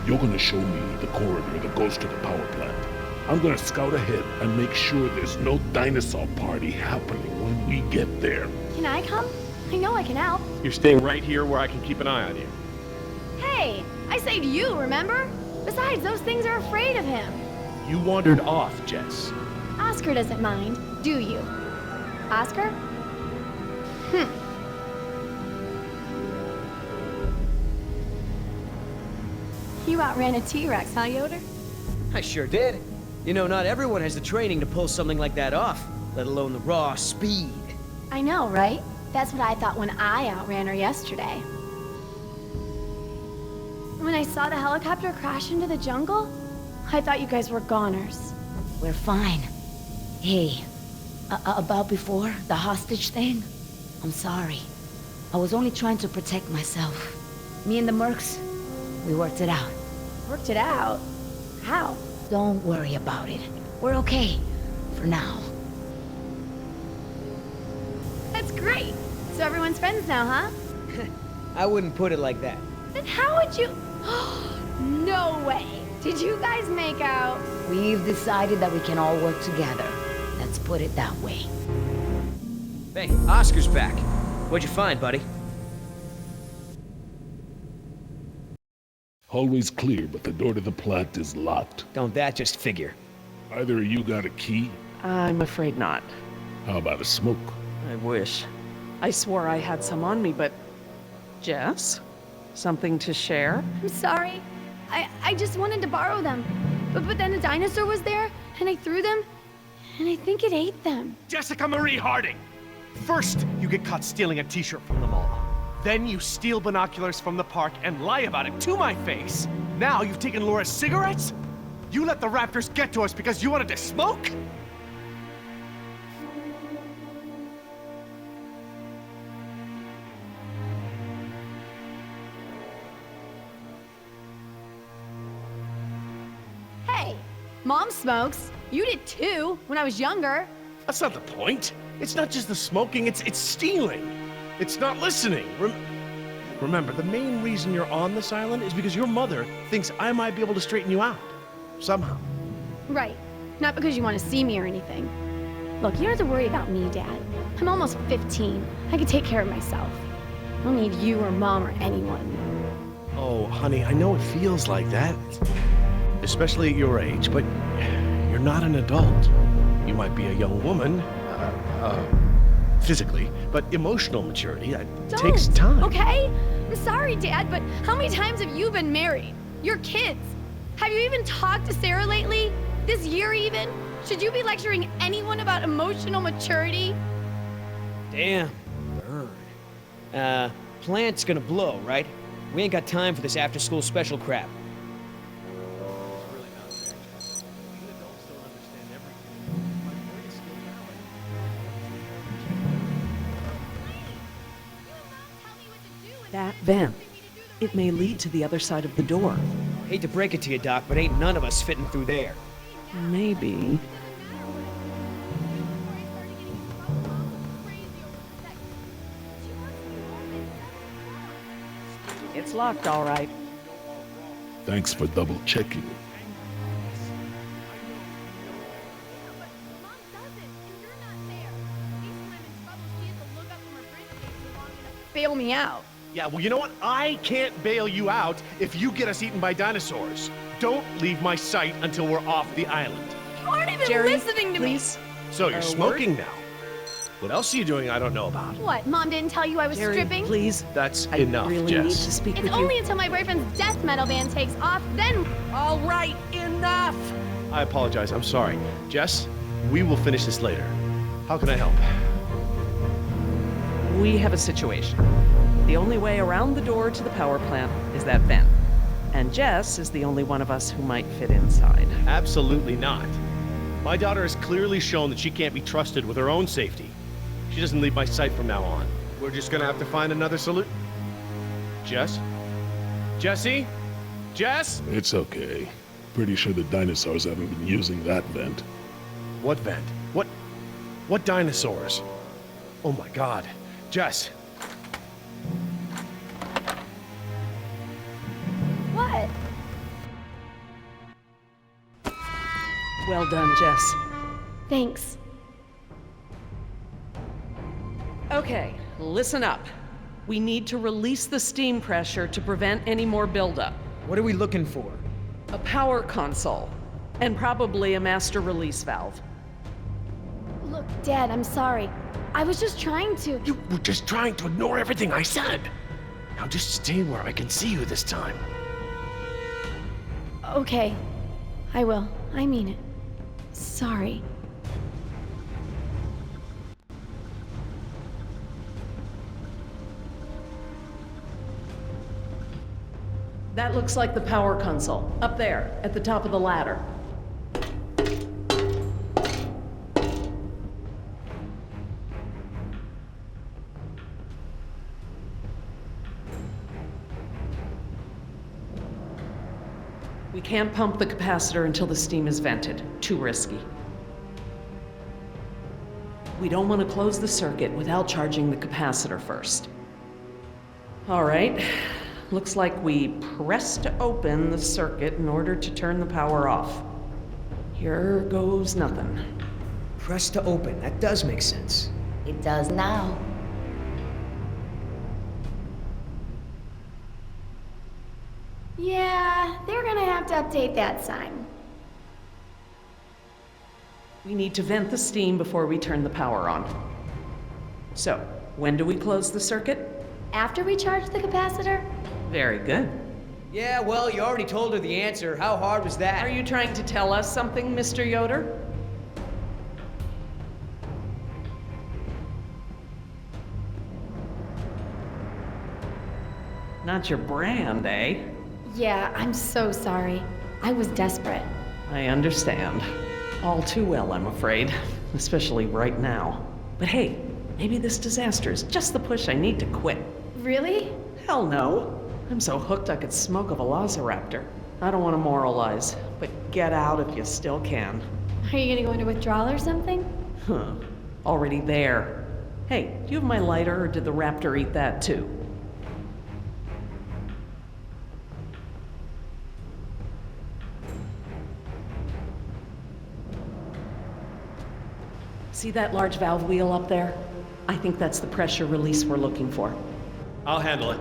You're gonna show me the corridor that goes to the power plant. I'm gonna scout ahead and make sure there's no dinosaur party happening when we get there. Can I come? I know I can help. You're staying right here where I can keep an eye on you. Hey, I saved you, remember? Besides, those things are afraid of him. You wandered off, Jess. Oscar doesn't mind, do you? Oscar? You outran a T-Rex, huh, Yoder? I sure did. You know, not everyone has the training to pull something like that off, let alone the raw speed. I know, right? That's what I thought when I outran her yesterday. When I saw the helicopter crash into the jungle, I thought you guys were goners. We're fine. Hey, about before, the hostage thing? I'm sorry. I was only trying to protect myself. Me and the mercs, we worked it out. Worked it out? How? Don't worry about it. We're okay. For now. That's great. So everyone's friends now, huh? I wouldn't put it like that. Then how would you... No way! Did you guys make out? We've decided that we can all work together. Let's put it that way. Hey, Oscar's back. What'd you find, buddy? Hallway's clear, but the door to the plant is locked. Don't that just figure? Either of you got a key? I'm afraid not. How about a smoke? I wish. I swore I had some on me, but... Jess? Something to share? I'm sorry. I just wanted to borrow them. But then a dinosaur was there, and I threw them, and I think it ate them. Jessica Marie Harding! First, you get caught stealing a t-shirt from the mall. Then you steal binoculars from the park and lie about it to my face. Now you've taken Laura's cigarettes? You let the raptors get to us because you wanted to smoke? Hey, Mom smokes. You did too, when I was younger. That's not the point. It's not just the smoking, it's stealing. It's not listening. Remember, the main reason you're on this island is because your mother thinks I might be able to straighten you out. Somehow. Right. Not because you want to see me or anything. Look, you don't have to worry about me, Dad. I'm almost 15. I can take care of myself. I don't need you or Mom or anyone. Oh, honey, I know it feels like that. Especially at your age, but you're not an adult. You might be a young woman, physically, but emotional maturity, that takes time. Okay? I'm sorry, Dad, but how many times have you been married? Your kids? Have you even talked to Sarah lately? This year even? Should you be lecturing anyone about emotional maturity? Damn. Burn. Plant's gonna blow, right? We ain't got time for this after-school special crap. That vent. It may lead to the other side of the door. Hate to break it to you, Doc, but ain't none of us fitting through there. Maybe. It's locked, all right. Thanks for double checking. Mom doesn't, and you're not there. At least when I'm in trouble, she has to look up from her briefcase long enough to bail me out. Yeah, well, you know what? I can't bail you out if you get us eaten by dinosaurs. Don't leave my sight until we're off the island. You aren't even Jerry, listening to please. So you're smoking now. What else are you doing I don't know about? me. What? Mom didn't tell you I was Jerry, stripping? please. That's I enough, really need Jess. to speak It's with only you. until my boyfriend's death metal band takes off, then. All right, enough! I apologize. I'm sorry. Jess, we will finish this later. How can I help? We have a situation. The only way around the door to the power plant is that vent. And Jess is the only one of us who might fit inside. Absolutely not. My daughter has clearly shown that she can't be trusted with her own safety. She doesn't leave my sight from now on. We're just gonna have to find another solution. Jess? Jessie? Jess? It's okay. Pretty sure the dinosaurs haven't been using that vent. What vent? What dinosaurs? Oh my god. Jess. What? Well done, Jess. Thanks. Okay, listen up. We need to release the steam pressure to prevent any more buildup. What are we looking for? A power console, and probably a master release valve. Look, Dad, I'm sorry. I was just trying to. You were just trying to ignore everything I said. Now just stay where I can see you this time. Okay. I will. I mean it. Sorry. That looks like the power console, up there, at the top of the ladder. We can't pump the capacitor until the steam is vented. Too risky. We don't want to close the circuit without charging the capacitor first. All right. Looks like we pressed open the circuit in order to turn the power off. Here goes nothing. Press to open. That does make sense. It does now. Yeah, they're gonna have to update that sign. We need to vent the steam before we turn the power on. So, when do we close the circuit? After we charge the capacitor? Very good. Yeah, well, you already told her the answer. How hard was that? Are you trying to tell us something, Mr. Yoder? Not your brand, eh? Yeah, I'm so sorry. I was desperate. I understand. All too well, I'm afraid. Especially right now. But hey, maybe this disaster is just the push I need to quit. Really? Hell no. I'm so hooked I could smoke a velociraptor. I don't want to moralize, but get out if you still can. Are you gonna go into withdrawal or something? Huh. Already there. Hey, do you have my lighter, or did the raptor eat that too? See that large valve wheel up there? I think that's the pressure release we're looking for. I'll handle it.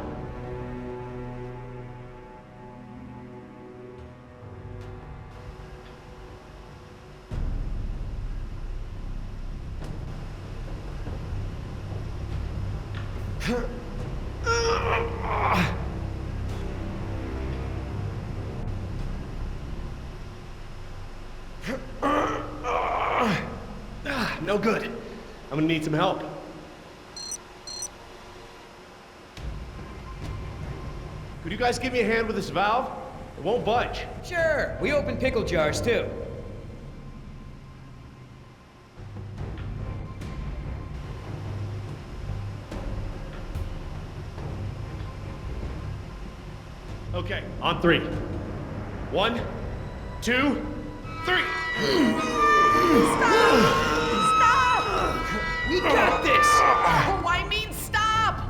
No good. I'm gonna need some help. Could you guys give me a hand with this valve? It won't budge. Sure. We open pickle jars, too. Okay, on three. 1, 2, 3. We got this! Oh, I mean, stop!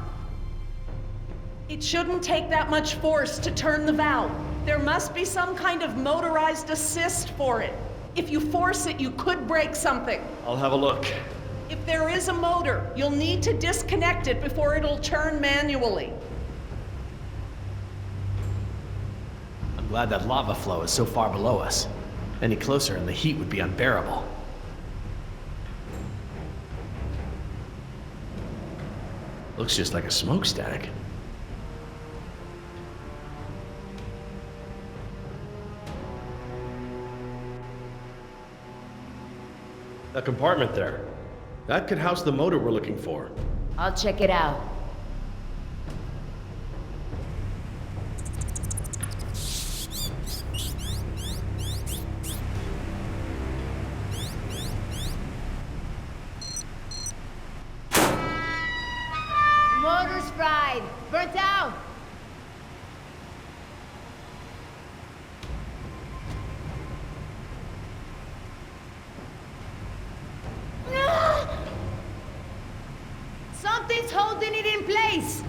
It shouldn't take that much force to turn the valve. There must be some kind of motorized assist for it. If you force it, you could break something. I'll have a look. If there is a motor, you'll need to disconnect it before it'll turn manually. Glad that lava flow is so far below us. Any closer and the heat would be unbearable. Looks just like a smokestack. That compartment there. That could house the motor we're looking for. I'll check it out. Motor's fried. Burnt out. Something's holding it in place.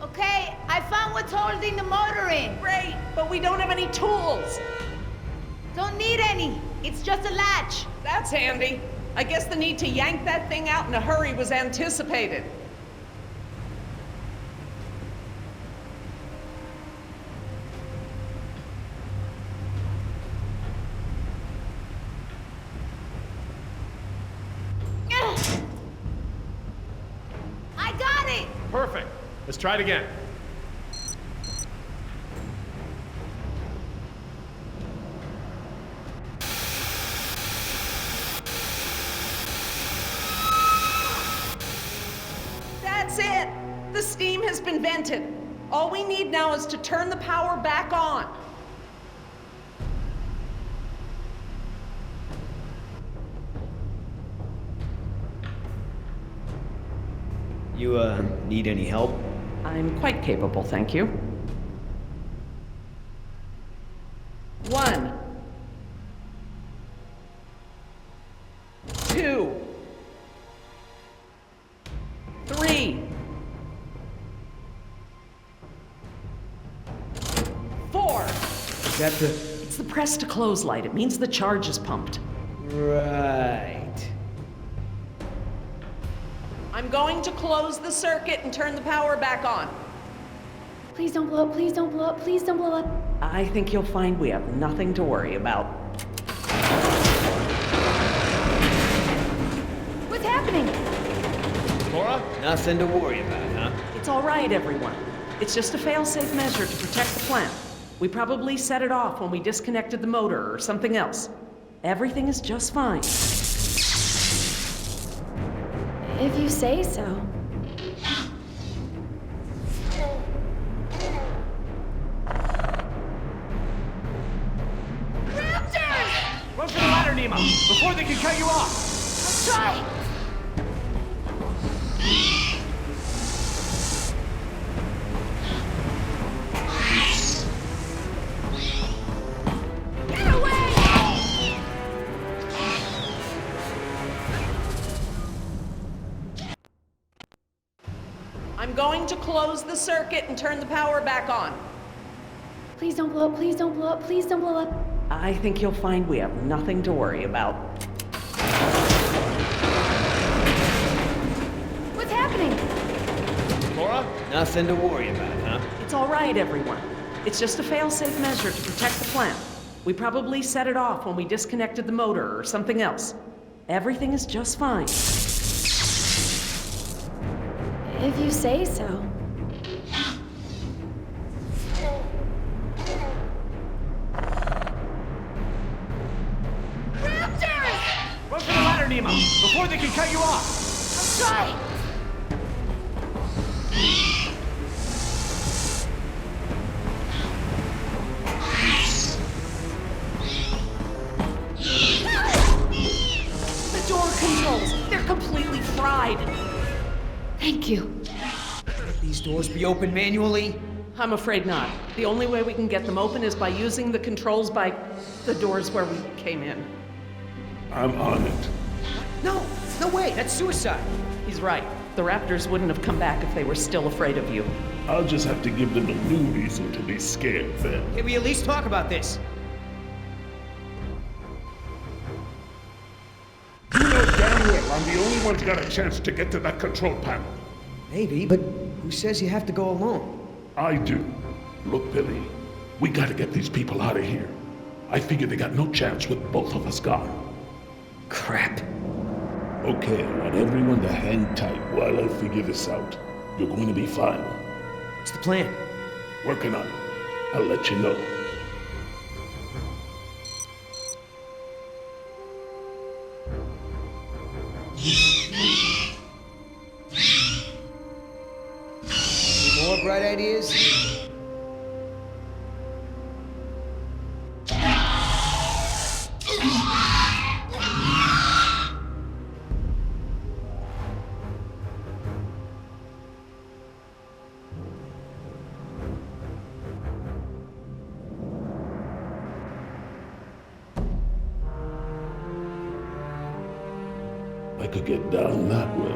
Okay, I found what's holding the motor in. Great, but we don't have any tools. Don't need any. It's just a latch. That's handy. I guess the need to yank that thing out in a hurry was anticipated. I got it! Perfect. Let's try it again. That's it! The steam has been vented. All we need now is to turn the power back on. You, need any help? I'm quite capable, thank you. 1, 2, 3, 4. Is that the... It's the press to close light. It means the charge is pumped. Right. I'm going to close the circuit and turn the power back on. Please don't blow up, please don't blow up, please don't blow up. I think you'll find we have nothing to worry about. What's happening? Laura? Nothing to worry about, huh? It's all right, everyone. It's just a fail-safe measure to protect the plant. We probably set it off when we disconnected the motor or something else. Everything is just fine. If you say so. Raptors! Run for the ladder, Nemo, before they can cut you off! Let's try! Get away! I'm going to close the circuit and turn the power back on. Please don't blow up, please don't blow up, please don't blow up. I think you'll find we have nothing to worry about. What's happening? Laura? Nothing to worry about, huh? It's all right, everyone. It's just a fail-safe measure to protect the plant. We probably set it off when we disconnected the motor or something else. Everything is just fine. If you say so. Raptors! Run for the ladder, Nemo, before they can cut you off! Let's try! The door controls, they're completely fried. Thank you. These doors be open manually? I'm afraid not. The only way we can get them open is by using the controls by the doors where we came in. I'm on it. No, no way, that's suicide. He's right. The Raptors wouldn't have come back if they were still afraid of you. I'll just have to give them a new reason to be scared then. Can we at least talk about this? the only ones got a chance to get to that control panel. Maybe, but who says you have to go alone? I do. Look, Billy, we gotta get these people out of here. I figure they got no chance with both of us gone. Crap. Okay, I want everyone to hang tight while I figure this out. You're going to be fine. What's the plan? Working on it. I'll let you know. Any more bright ideas? I could get down that way.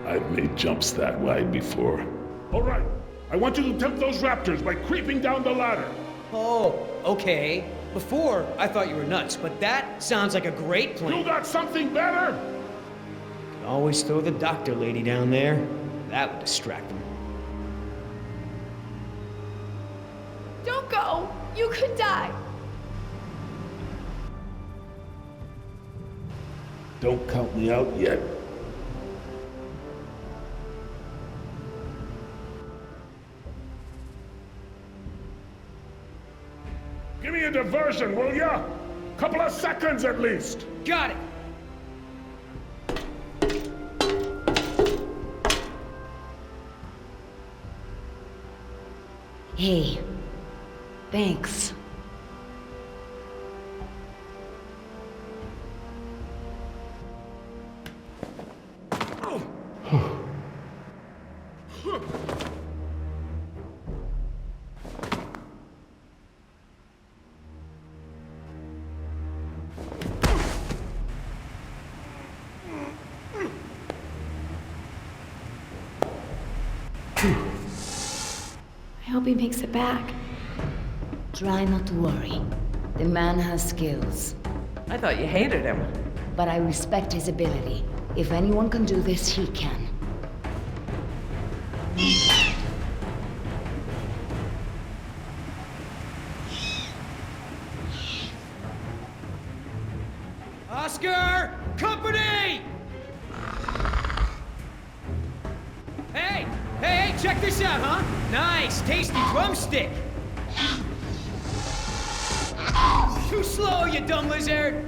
I've made jumps that wide before. All right, I want you to tempt those raptors by creeping down the ladder. Oh, okay. Before, I thought you were nuts, but that sounds like a great plan. You got something better? Could always throw the doctor lady down there. That would distract them. Don't go! You could die! Don't count me out yet. Give me a diversion, will ya? Couple of seconds at least. Got it! Hey, thanks. I hope he makes it back. Try not to worry. The man has skills. I thought you hated him. But I respect his ability. If anyone can do this, he can. Oscar! Company! Hey! Hey, check this out, huh? Nice, tasty drumstick! Too slow, you dumb lizard!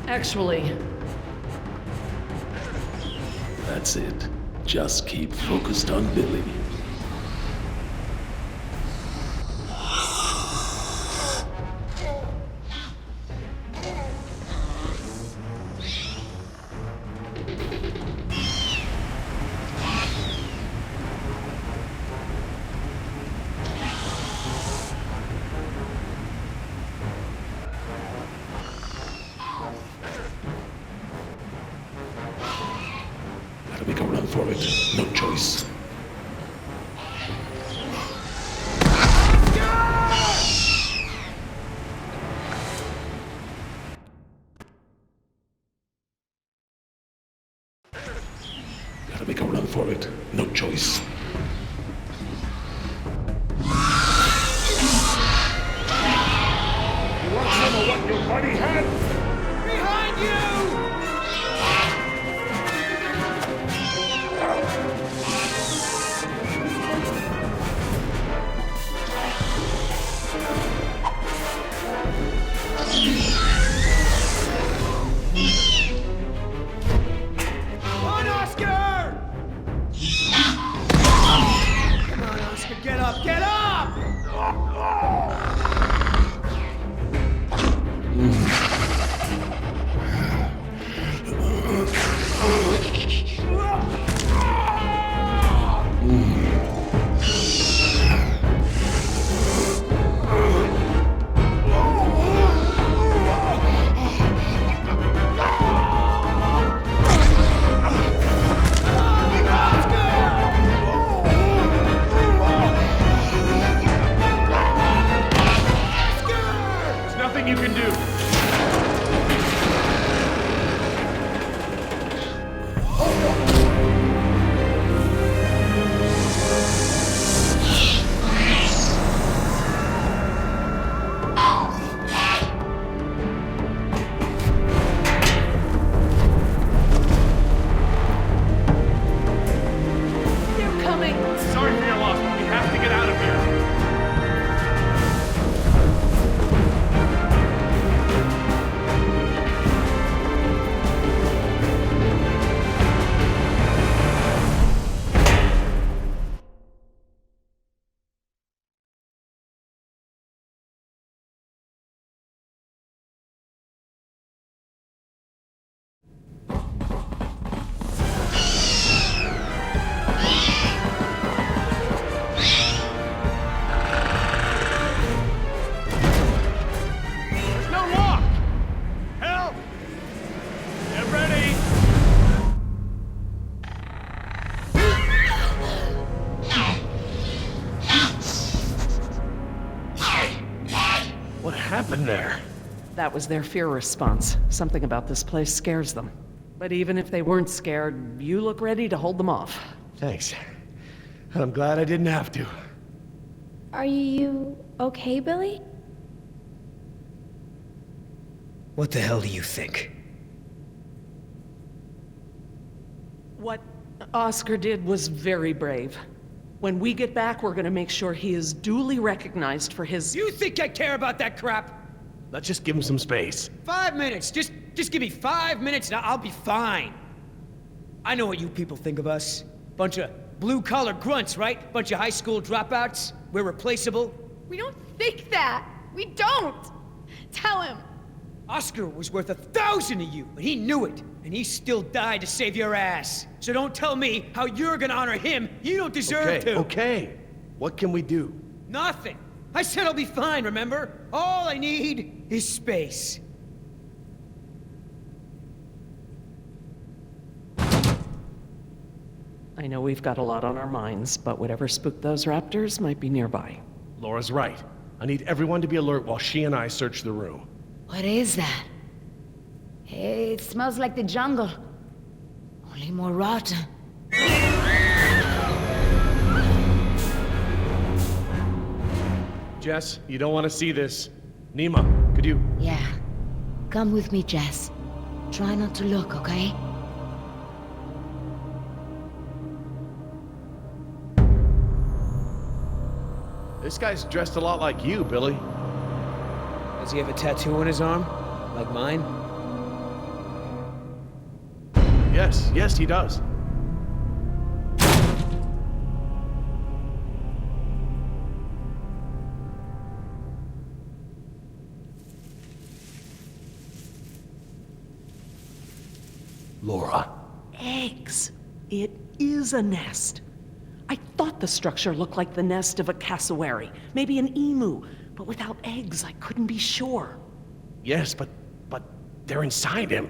Actually, That's it. Just keep focused on Billy. Gotta make a run for it. No choice. Gotta make a run for it. No choice. You want some of what your buddy had? Behind you! Come on, Oscar! Come on, Oscar, get up, get up! happened there? That was their fear response. Something about this place scares them. But even if they weren't scared, you look ready to hold them off. Thanks. I'm glad I didn't have to. Are you okay, Billy? What the hell do you think? What Oscar did was very brave. When we get back, we're gonna make sure he is duly recognized for his... You think I care about that crap? Let's just give him some space. 5 minutes. Just give me 5 minutes and I'll be fine. I know what you people think of us. Bunch of blue-collar grunts, right? Bunch of high school dropouts. We're replaceable. We don't think that. We don't. Tell him. Oscar was worth 1,000 of you, and he knew it. And he still died to save your ass. So don't tell me how you're gonna honor him. You don't deserve to. Okay. What can we do? Nothing. I said I'll be fine, remember? All I need is space. I know we've got a lot on our minds, but whatever spooked those raptors might be nearby. Laura's right. I need everyone to be alert while she and I search the room. What is that? It smells like the jungle. Only more rotten. Jess, you don't want to see this. Nima, could you... Yeah. Come with me, Jess. Try not to look, okay? This guy's dressed a lot like you, Billy. Does he have a tattoo on his arm? Like mine? Yes, he does. Laura. Eggs. It is a nest. I thought the structure looked like the nest of a cassowary, maybe an emu, but without eggs, I couldn't be sure. Yes, but they're inside him.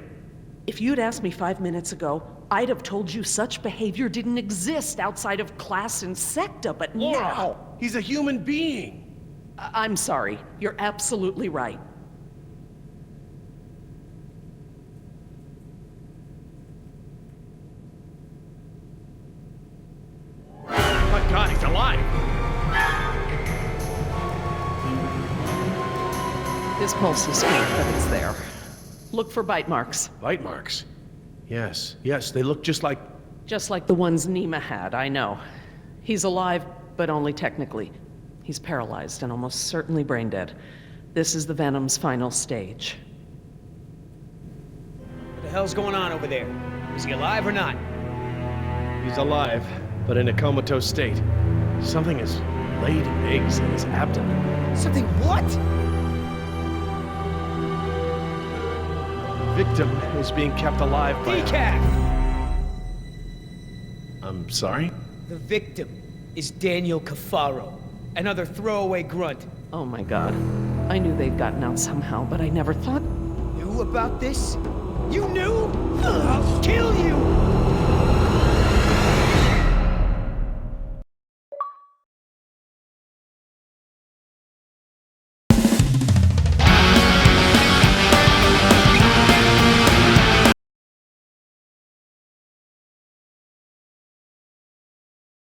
If you'd asked me 5 minutes ago, I'd have told you such behavior didn't exist outside of class insecta, but Laura, now... he's a human being. I'm sorry. You're absolutely right. My God, he's alive. His pulse is faint, but it's there. Look for bite marks. Bite marks? Yes, they look just like... Just like the ones Nima had, I know. He's alive, but only technically. He's paralyzed and almost certainly brain dead. This is the Venom's final stage. What the hell's going on over there? Is he alive or not? He's alive, but in a comatose state. Something has laid eggs in his abdomen. Something what? The victim is being kept alive by... Decaf! I'm sorry? The victim is Daniel Cafaro, another throwaway grunt. Oh my God. I knew they'd gotten out somehow, but I never thought... Knew about this? You knew? I'll kill you!